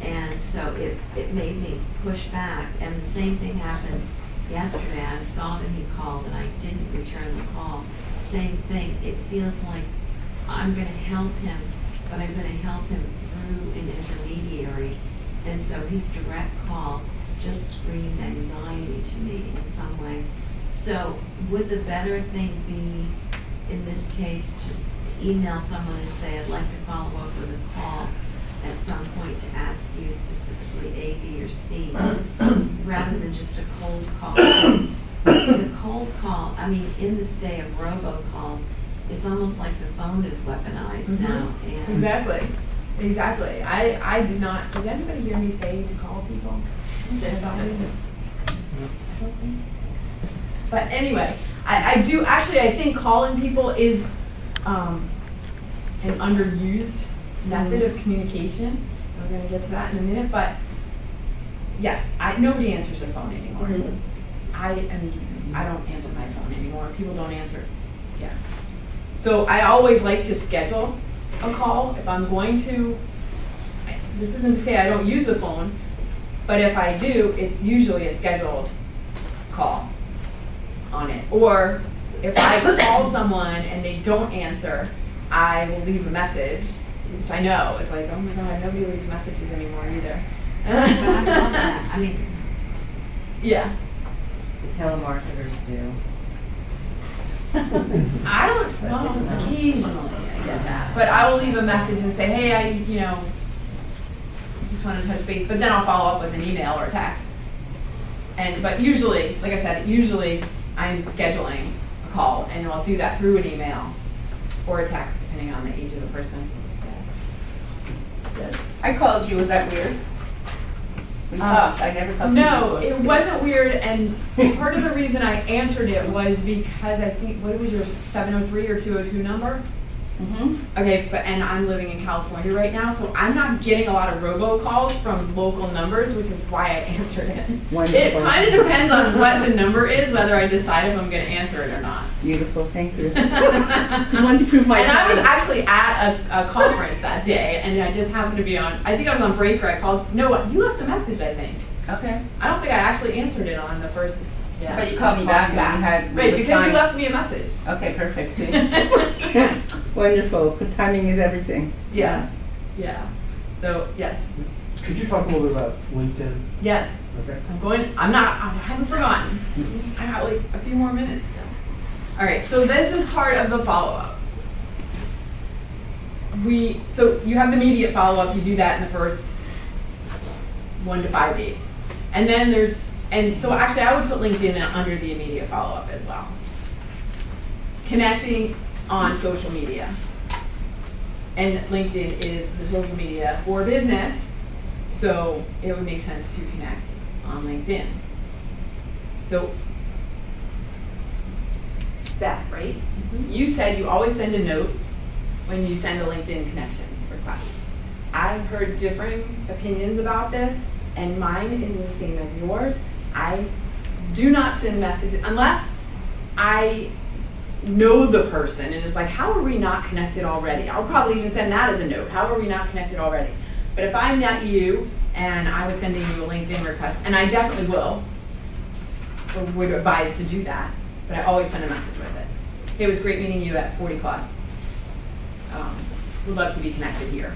And so it made me push back. And the same thing happened yesterday. I saw that he called and I didn't return the call. Same thing. It feels like I'm gonna help him, but I'm gonna help him through an intermediary. And so his direct call just screamed anxiety to me in some way. So would the better thing be, in this case, just email someone and say, I'd like to follow up with a call at some point to ask you specifically A, B, or C, rather than just a cold call? The cold call, I mean, in this day of robocalls, it's almost like the phone is weaponized now. And Exactly. I did not, did anybody hear me say to call people? But anyway, I do, actually, I think calling people is an underused method of communication. I was going to get to that in a minute, but yes, nobody answers their phone anymore. I don't answer my phone anymore. People don't answer. Yeah. So I always like to schedule a call if I'm going to. This isn't to say I don't use the phone, but if I do, it's usually a scheduled call on it. Or if I call someone and they don't answer, I will leave a message, which I know is like, oh my God, nobody leaves messages anymore either. but I love that. I mean, yeah. The telemarketers do. I don't know. Occasionally I get that, but I will leave a message and say, hey, I just want to touch base, but then I'll follow up with an email or a text. But usually, like I said, I'm scheduling a call, and I'll do that through an email or a text, depending on the age of the person. Yes. I called you, was that weird? We talked, I never talked to you. No, it wasn't weird, and part of the reason I answered it was because I think, what was your 703 or 202 number? Okay, and I'm living in California right now, so I'm not getting a lot of robocalls from local numbers, which is why I answered it. Wonderful. It kind of depends on what the number is, whether I decide if I'm going to answer it or not. Beautiful, thank you. Just wanted to prove my point. And I was actually at a conference that day, and I just happened to be on, I think I was on break, or I called, no, you left a message, I think. Okay. I don't think I actually answered it on the first. Yeah. But you called me back and we had. Right, because you left me a message. Okay, perfect. See? Wonderful, because timing is everything. Yes. Yeah. So, yes. Could you talk a little bit about LinkedIn? Yes. Okay. I haven't forgotten. I got like a few more minutes still. All right, so this is part of the follow-up. So you have the immediate follow-up, you do that in the first 1 to 5 days. And then so actually I would put LinkedIn under the immediate follow-up as well. Connecting on social media. And LinkedIn is the social media for business, so it would make sense to connect on LinkedIn. So, Beth, right? You said you always send a note when you send a LinkedIn connection request. I've heard differing opinions about this, and mine is the same as yours. I do not send messages unless I know the person and it's like, how are we not connected already? I'll probably even send that as a note. How are we not connected already? But if I met you and I was sending you a LinkedIn request, and I definitely will, or would advise to do that, but I always send a message with it. It was great meeting you at 40 Plus. Would love to be connected here.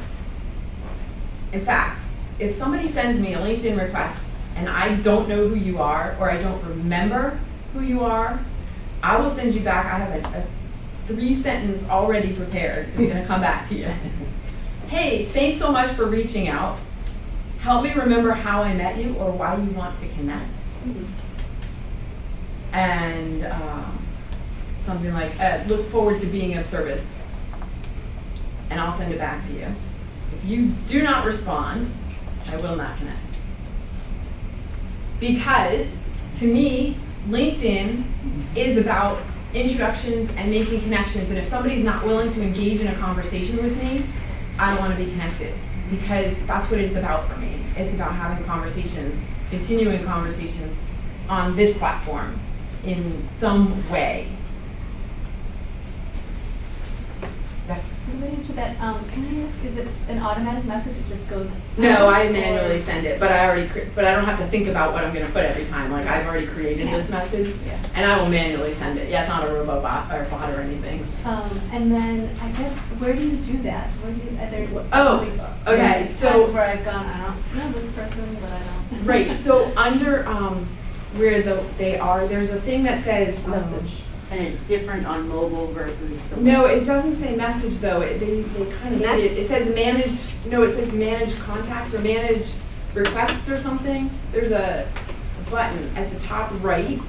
In fact, if somebody sends me a LinkedIn request and I don't know who you are, or I don't remember who you are, I will send you back. I have a 3-sentence already prepared. It's going to come back to you. Hey, thanks so much for reaching out. Help me remember how I met you or why you want to connect. And something like, look forward to being of service. And I'll send it back to you. If you do not respond, I will not connect. Because, to me, LinkedIn is about introductions and making connections. And if somebody's not willing to engage in a conversation with me, I don't want to be connected. Because that's what it's about for me. It's about having conversations, continuing conversations on this platform in some way. Yes. Related to that, can I ask, is it an automatic message? It just goes? No, out, I or- manually send it, but I don't have to think about what I'm gonna put every time. Like, I've already created this message, Yeah. and I will manually send it. Yeah, it's not a robot or bot or anything. And then, I guess, where do you do that? Where do you, there's. Oh, okay, so. Times where I've gone, I don't know this person, but I don't. Right, so under, where they are, there's a thing that says. Message. And it's different on mobile versus the. No, it doesn't say message though. They kind of made it. It says manage. No, it says manage contacts or manage requests or something. There's a button at the top right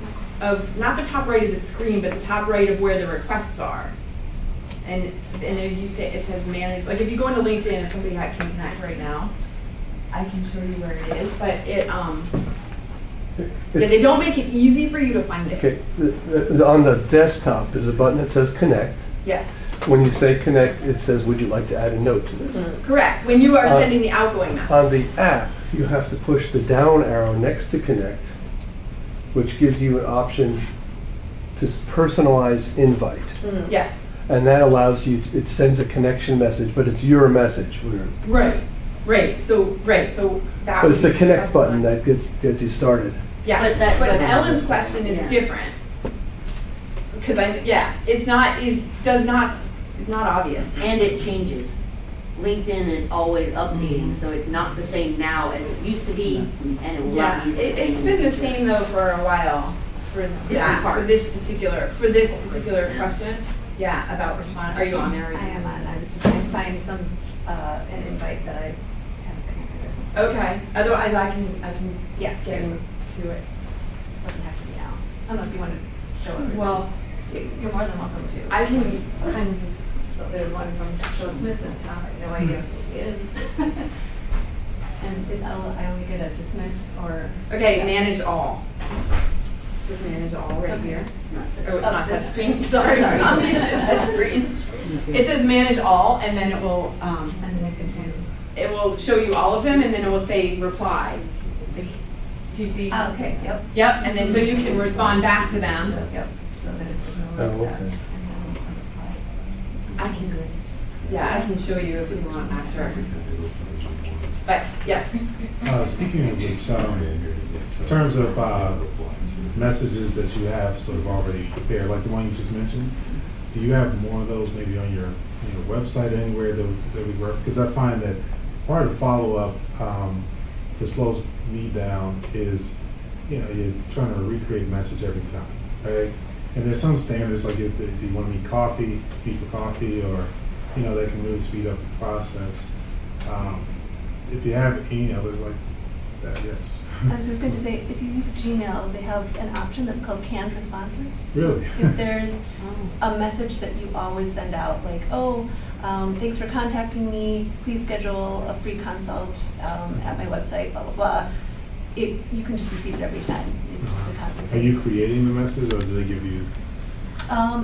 of, not the top right of the screen, but the top right of where the requests are. And if you say, it says manage. Like if you go into LinkedIn, if somebody can connect right now, I can show you where it is. But it yeah, they don't make it easy for you to find it. Okay, on the desktop, there's a button that says connect. Yeah. When you say connect, it says, would you like to add a note to this? Correct. When you are sending the outgoing message. On the app, you have to push the down arrow next to connect, which gives you an option to personalize invite. Yes. And that allows you, it sends a connection message, but it's your message. Right. So that. But it's the would be connect button customized. that gets you started. Yeah, but Ellen's question is different. Because it's not obvious. And it changes. LinkedIn is always updating, so it's not the same now as it used to be, and it will not be the same. It's in been the future. same though for a while, for this particular question. Yeah, about respond, are you on there? I am on, I was just trying to find some, an invite that I haven't connected or something. Okay, otherwise I can Yeah, get there's- into it. Doesn't have to be now, unless you want to show it. Well, You're more than welcome to. I can kind of just, So there's one from Joe Smith at the top, I have no idea who he is. And I only get a dismiss or? okay, manage all. This is manage all right here. Oh, it's not touch screen, sorry. I'm using touch screen. It says manage all, and then it will, And then I can do. it will show you all of them, and then it will say reply. Like, do you see? Okay, yep. Yep, and then so you can respond back to them. Yep, so then it's Oh, no okay. accept, and then reply. I can, yeah, I can show you if you want after. But, yes. Speaking of which, in terms of messages that you have sort of already prepared, like the one you just mentioned, do you have more of those maybe on your website or anywhere that would work? Because I find that part of follow-up that slows me down is, you're trying to recreate a message every time, right? And there's some standards, like if you want to meet for coffee, or, that can really speed up the process. If you have any others like that, yes. I was just going to say, if you use Gmail, they have an option that's called canned responses. Really? So if there's a message that you always send out, like, thanks for contacting me, please schedule a free consult at my website, blah, blah, blah. You can just repeat it every time. It's just a copy. Are you creating the message, or do they give you?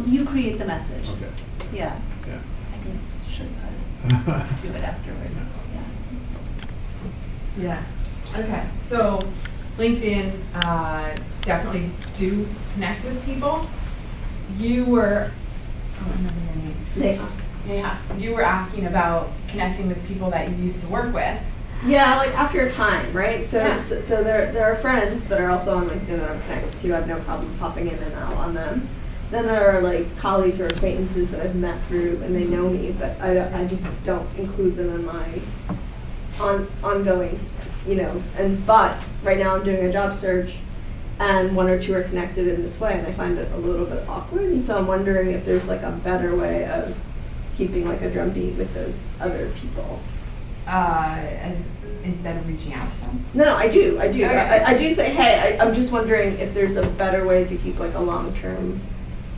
You create the message. Okay. Yeah. Yeah. I can show you how to do it afterward. Yeah. Yeah, okay. So LinkedIn, definitely do connect with people. You were, I don't remember your name. Yeah, you were asking about connecting with people that you used to work with. Yeah, like after a time, right? So, Yeah. so there are friends that are also on LinkedIn that I'm connected to. I have no problem popping in and out on them. Then there are like colleagues or acquaintances that I've met through, and they know me, but I just don't include them in my ongoing, but right now I'm doing a job search, and one or two are connected in this way, and I find it a little bit awkward, and so I'm wondering if there's like a better way of keeping like a drumbeat with those other people. Instead of reaching out to them. No, I do. Okay. I do say, hey, I'm just wondering if there's a better way to keep like a long-term,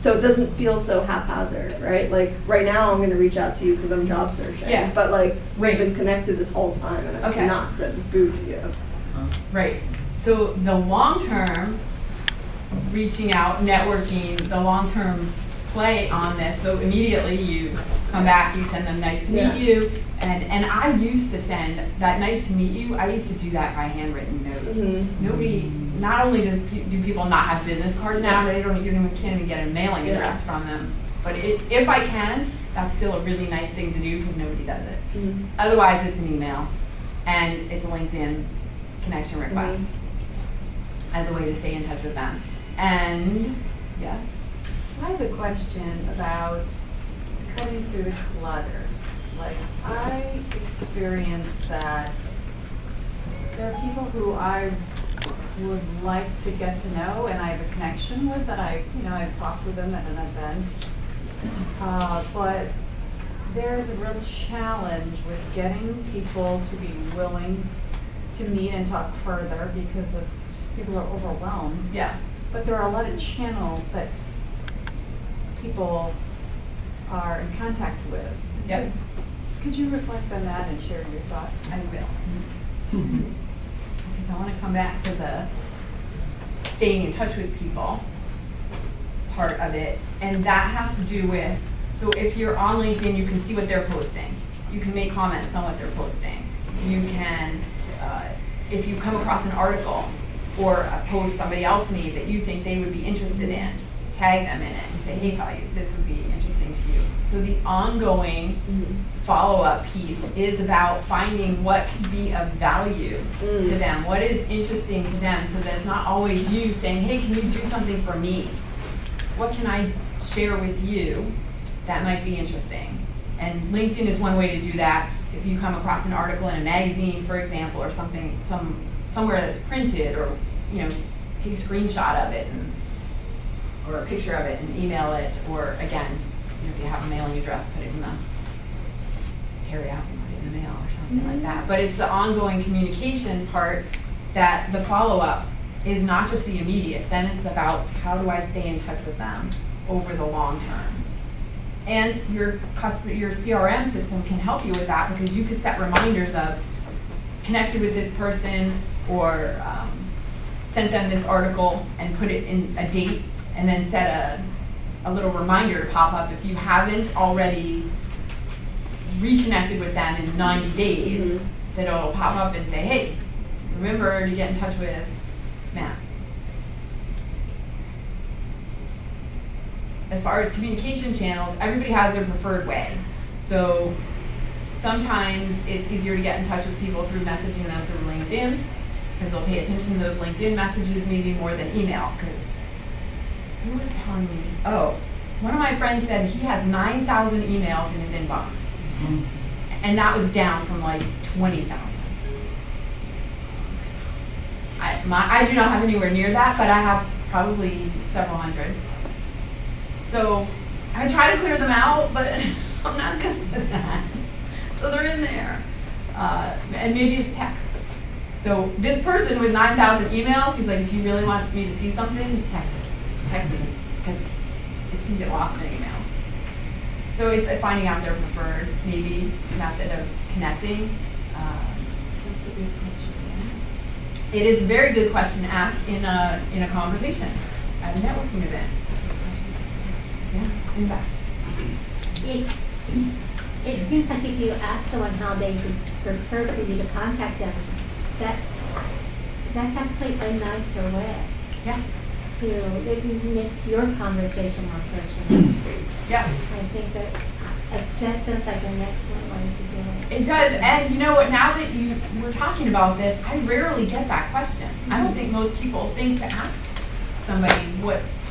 so it doesn't feel so haphazard, right? Like right now I'm going to reach out to you because I'm job searching. Yeah. But like we've been connected this whole time, and I've Okay. not said boo to you. Right. So the long-term reaching out, networking, the long-term play on this. So immediately you come back, you send them nice to meet you. And I used to send that nice to meet you, I used to do that by handwritten note. Mm-hmm. Nobody, not only do people not have business cards now, you can't even get a mailing address from them. But if I can, that's still a really nice thing to do because nobody does it. Mhm. Otherwise, it's an email and it's a LinkedIn connection request as a way to stay in touch with them. And yes, I have a question about cutting through the clutter. Like, I experienced that there are people who I would like to get to know and I have a connection with, that I've talked with them at an event. But there's a real challenge with getting people to be willing to meet and talk further because of just people are overwhelmed. yeah. But there are a lot of channels that people are in contact with. Yep. So could you reflect on that and share your thoughts? I will. Because I want to come back to the staying in touch with people part of it. And that has to do with, so if you're on LinkedIn, you can see what they're posting. You can make comments on what they're posting. You can, if you come across an article or a post somebody else made that you think they would be interested in, tag them in it and say, hey, Kyle, this would be interesting to you. So the ongoing follow-up piece is about finding what could be of value to them, what is interesting to them, so that it's not always you saying, hey, can you do something for me? What can I share with you that might be interesting? And LinkedIn is one way to do that. If you come across an article in a magazine, for example, or something, somewhere that's printed, or take a screenshot of it, or a picture of it and email it, or again, if you have a mailing address, put it in the carry out and put it in the mail or something like that. But it's the ongoing communication part that the follow-up is not just the immediate. Then it's about how do I stay in touch with them over the long term. And your CRM system can help you with that, because you could set reminders of connected with this person, or sent them this article and put it in a date, and then set a little reminder to pop up if you haven't already reconnected with them in 90 days, that it'll pop up and say, hey, remember to get in touch with Matt. As far as communication channels, everybody has their preferred way. So sometimes it's easier to get in touch with people through messaging them through LinkedIn, because they'll pay attention to those LinkedIn messages maybe more than email. Because who was telling me? Oh, one of my friends said he has 9,000 emails in his inbox. And that was down from like 20,000. I do not have anywhere near that, but I have probably several hundred. So I try to clear them out, but I'm not good at that. So they're in there. And maybe it's text. So this person with 9,000 emails, he's like, if you really want me to see something, text it. Text me. Because it's going to get lost in an email. So it's finding out their preferred, maybe, method of connecting. That's a good question to ask. It is a very good question to ask in a conversation at a networking event. Yeah, in the back. It seems like if you ask someone how they would prefer for you to contact them, that's actually a nicer way. Yeah. It makes your conversation more personal. Yes. I think that sounds like an excellent way to do it. It does, and you know what, now that we're talking about this, I rarely get that question. I don't think most people think to ask somebody,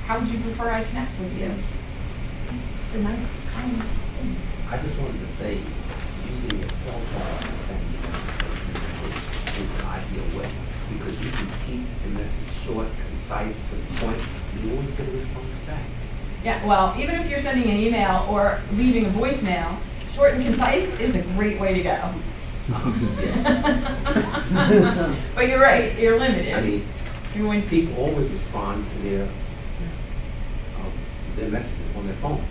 how would you prefer I connect with you? It's a nice kind of thing. I just wanted to say, using your cell phone to send messages is an ideal way, because you can keep the message short, concise, to the point, and you always get a response back. Yeah, well, even if you're sending an email or leaving a voicemail, short and concise is a great way to go. But you're right, you're limited. I mean, people always respond to their messages on their phone.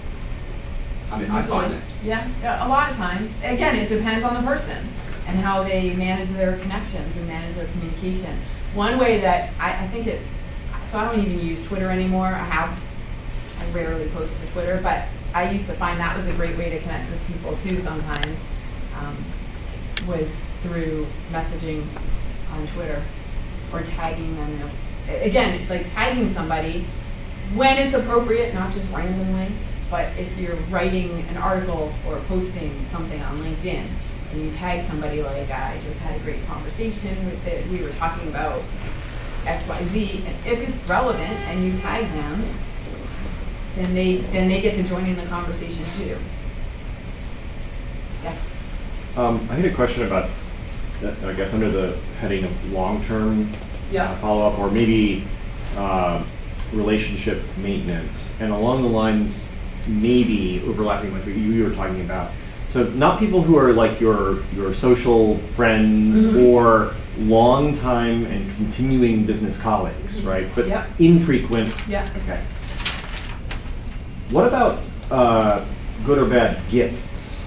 I mean, I find that. Yeah, a lot of times. Again, it depends on the person and how they manage their connections and manage their communication. One way that I think so I don't even use Twitter anymore. I rarely post to Twitter, but I used to find that was a great way to connect with people too sometimes, was through messaging on Twitter or tagging them. Again, like tagging somebody when it's appropriate, not just randomly. But if you're writing an article or posting something on LinkedIn and you tag somebody like, I just had a great conversation with it, we were talking about XYZ, and if it's relevant and you tag them, then they get to join in the conversation too. Yes? I had a question about, I guess, under the heading of long-term follow-up, or maybe relationship maintenance, and along the lines, maybe overlapping with what you were talking about. So not people who are like your social friends or long-time and continuing business colleagues, right? But infrequent. Yeah. Okay. What about good or bad gifts?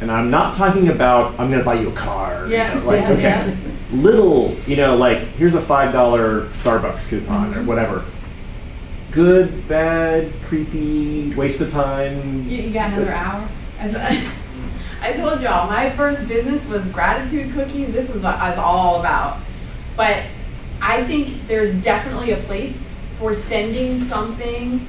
And I'm not talking about, I'm going to buy you a car. Yeah. You know, like, okay. Little, like, here's a $5 Starbucks coupon or whatever. Good, bad, creepy, waste of time. You got another hour? I told y'all, my first business was gratitude cookies. This was what I was all about. But I think there's definitely a place for sending something,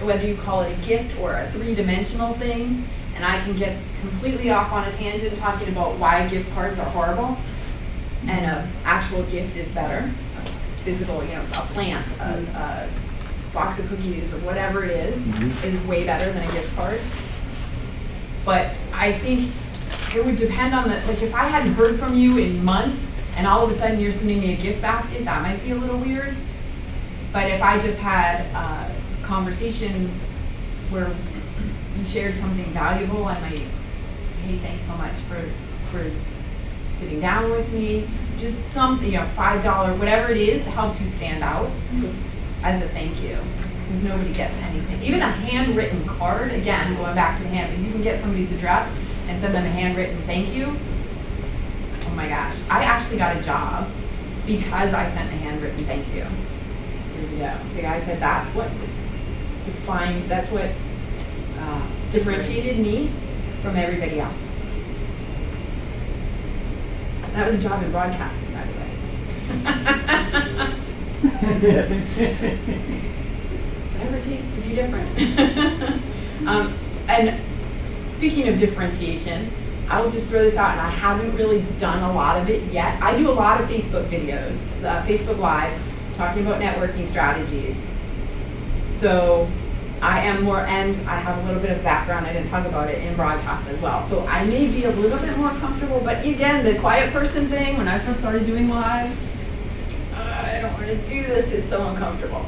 whether you call it a gift or a three-dimensional thing, and I can get completely off on a tangent talking about why gift cards are horrible and an actual gift is better. Physical, a plant, a box of cookies, or whatever it is way better than a gift card. But I think it would depend on like if I hadn't heard from you in months and all of a sudden you're sending me a gift basket, that might be a little weird. But if I just had a conversation where you shared something valuable, I might say, hey, thanks so much for sitting down with me. Just something, $5, whatever it is that helps you stand out as a thank you. Because nobody gets anything. Even a handwritten card, again, going back to the hand, if you can get somebody's address and send them a handwritten thank you, oh my gosh. I actually got a job because I sent a handwritten thank you years ago. The guy said that's what differentiated me from everybody else. And that was a job in broadcasting, by the way. Whatever it takes to be different. And speaking of differentiation, I will just throw this out, and I haven't really done a lot of it yet. I do a lot of Facebook videos, Facebook Lives, talking about networking strategies. So I am more, and I have a little bit of background, I didn't talk about it, in broadcast as well. So I may be a little bit more comfortable, but again, the quiet person thing, when I first started doing lives, I don't want to do this, it's so uncomfortable.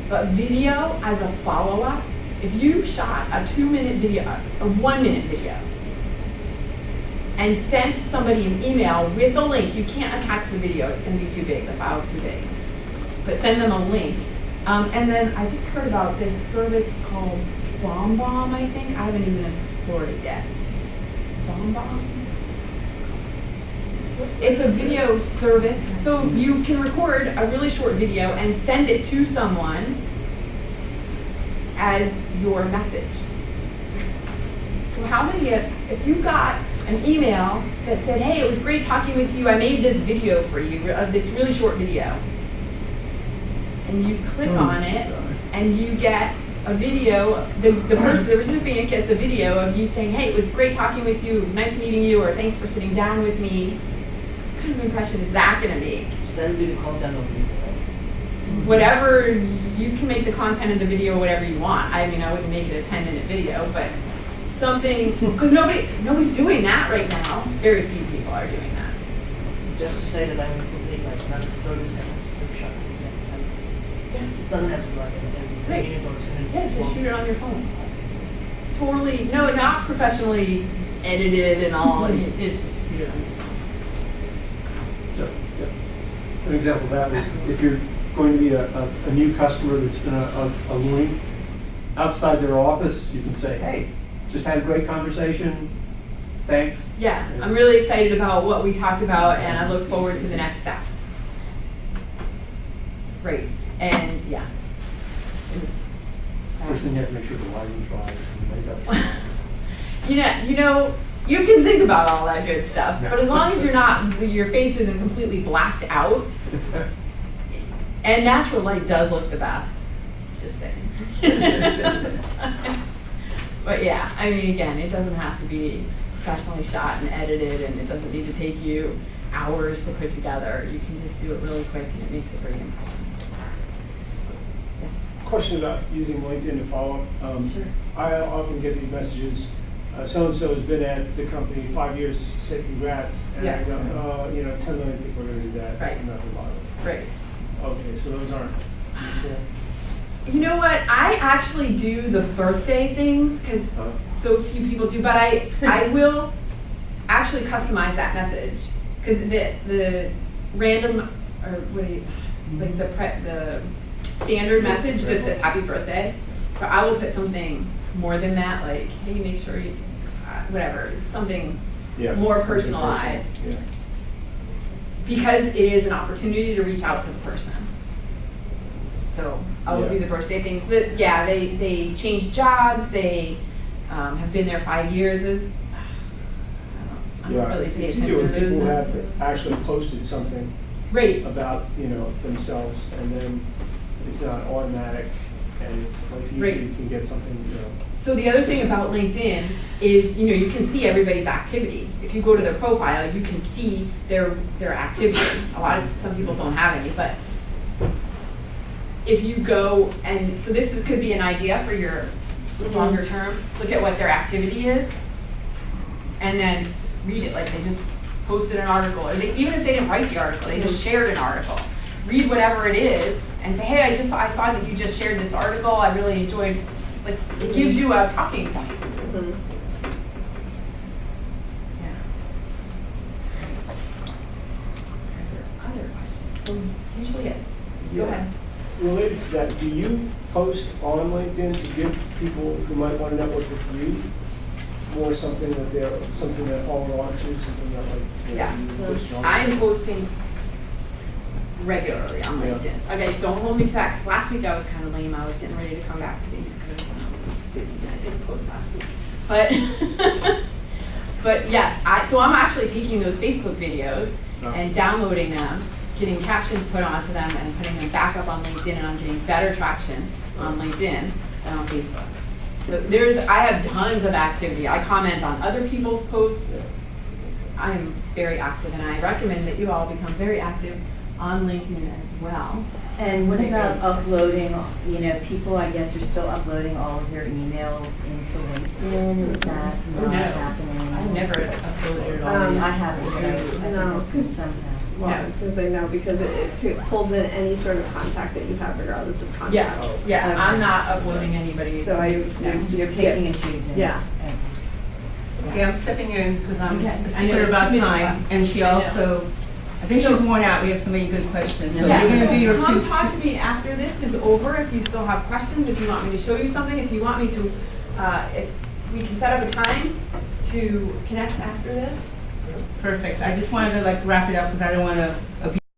But video as a follow-up, if you shot a 2-minute video, a 1-minute video, and sent somebody an email with a link, you can't attach the video, it's going to be too big, the file's too big. But send them a link. And then I just heard about this service called BombBomb, I think. I haven't even explored it yet. BombBomb? It's a video service, so you can record a really short video and send it to someone as your message. So how many, if you got an email that said, hey, it was great talking with you, I made this video for you, this really short video, and you click on it, and you get a video, the recipient gets a video of you saying, hey, it was great talking with you, nice meeting you, or thanks for sitting down with me. What kind of impression is that going to make? That'll be the content of the video, right? Whatever, you can make the content of the video whatever you want. I mean, I wouldn't make it a 10-minute video, but something, because nobody's doing that right now. Very few people are doing that. Just to say that I would complete like another 30 seconds to shot and yes, it doesn't have to be like every minute or 2 minutes. Yeah, just shoot it on your phone. Totally, no, not professionally edited and all. It's just shoot it on your phone. So, an example of that was if you're going to be a new customer that's been a link outside their office, you can say, hey, just had a great conversation, thanks. Yeah, I'm really excited about what we talked about, and I look forward to the next step. Great, and yeah. First thing you have to make sure the lighting's right and the makeup's You can think about all that good stuff, but as long as your face isn't completely blacked out, and natural light does look the best. Just saying. But yeah, I mean, again, it doesn't have to be professionally shot and edited, and it doesn't need to take you hours to put together. You can just do it really quick, and it makes a great impression. Yes. Question about using LinkedIn to follow up. Sure. I often get these messages, so-and-so has been at the company 5 years, say congrats, and I go, 10 million people are going to do that. Right. Nothing about it. Right. Okay, so those aren't. You know what? I actually do the birthday things because so few people do, but I will actually customize that message because the random or what do you like the standard message just says happy birthday, but I will put something more than that, like hey, make sure you whatever, something more personalized, because it is an opportunity to reach out to the person. So I will do the birthday things. They changed jobs. They have been there 5 years. I don't really pay it's attention easier to when those. people have actually posted something about themselves, and then it's not automatic, and it's like usually you can get something. So the other thing about LinkedIn is, you can see everybody's activity. If you go to their profile, you can see their activity. Some people don't have any, but if you go and, so this could be an idea for your longer term, look at what their activity is, and then read it, like they just posted an article, or even if they didn't write the article, they just shared an article. Read whatever it is, and say, hey, I saw that you just shared this article, I really enjoyed, like, it gives you a talking point. Other questions? So usually, go ahead. Related to that, do you post on LinkedIn to give people who might want to network with you more something that follow on to, something that Yes. I'm posting regularly on LinkedIn. Okay, don't hold me to that, 'cause last week I was kind of lame. I was getting ready to come back to the East Coast and I was busy and I didn't post last week. But yes, so I'm actually taking those Facebook videos and downloading them, getting captions put onto them and putting them back up on LinkedIn, and I'm getting better traction on LinkedIn than on Facebook. So I have tons of activity. I comment on other people's posts. I'm very active, and I recommend that you all become very active on LinkedIn as well. And what about uploading, people I guess are still uploading all of their emails into LinkedIn, is that not happening? I've never uploaded it all. I haven't, but I think some have. Well, I was going to say no, because it pulls in any sort of contact that you have regardless of contact. Yeah, I'm not uploading anybody. So you're picking and choosing. Yeah. Okay, I'm stepping in because I'm I know clear about time, and she also, I think she's worn out. We have so many good questions. So you're going to do your come talk to me after this is over if you still have questions, if you want me to show you something, if you want me to, if we can set up a time to connect after this. Perfect. I just wanted to wrap it up because I don't want to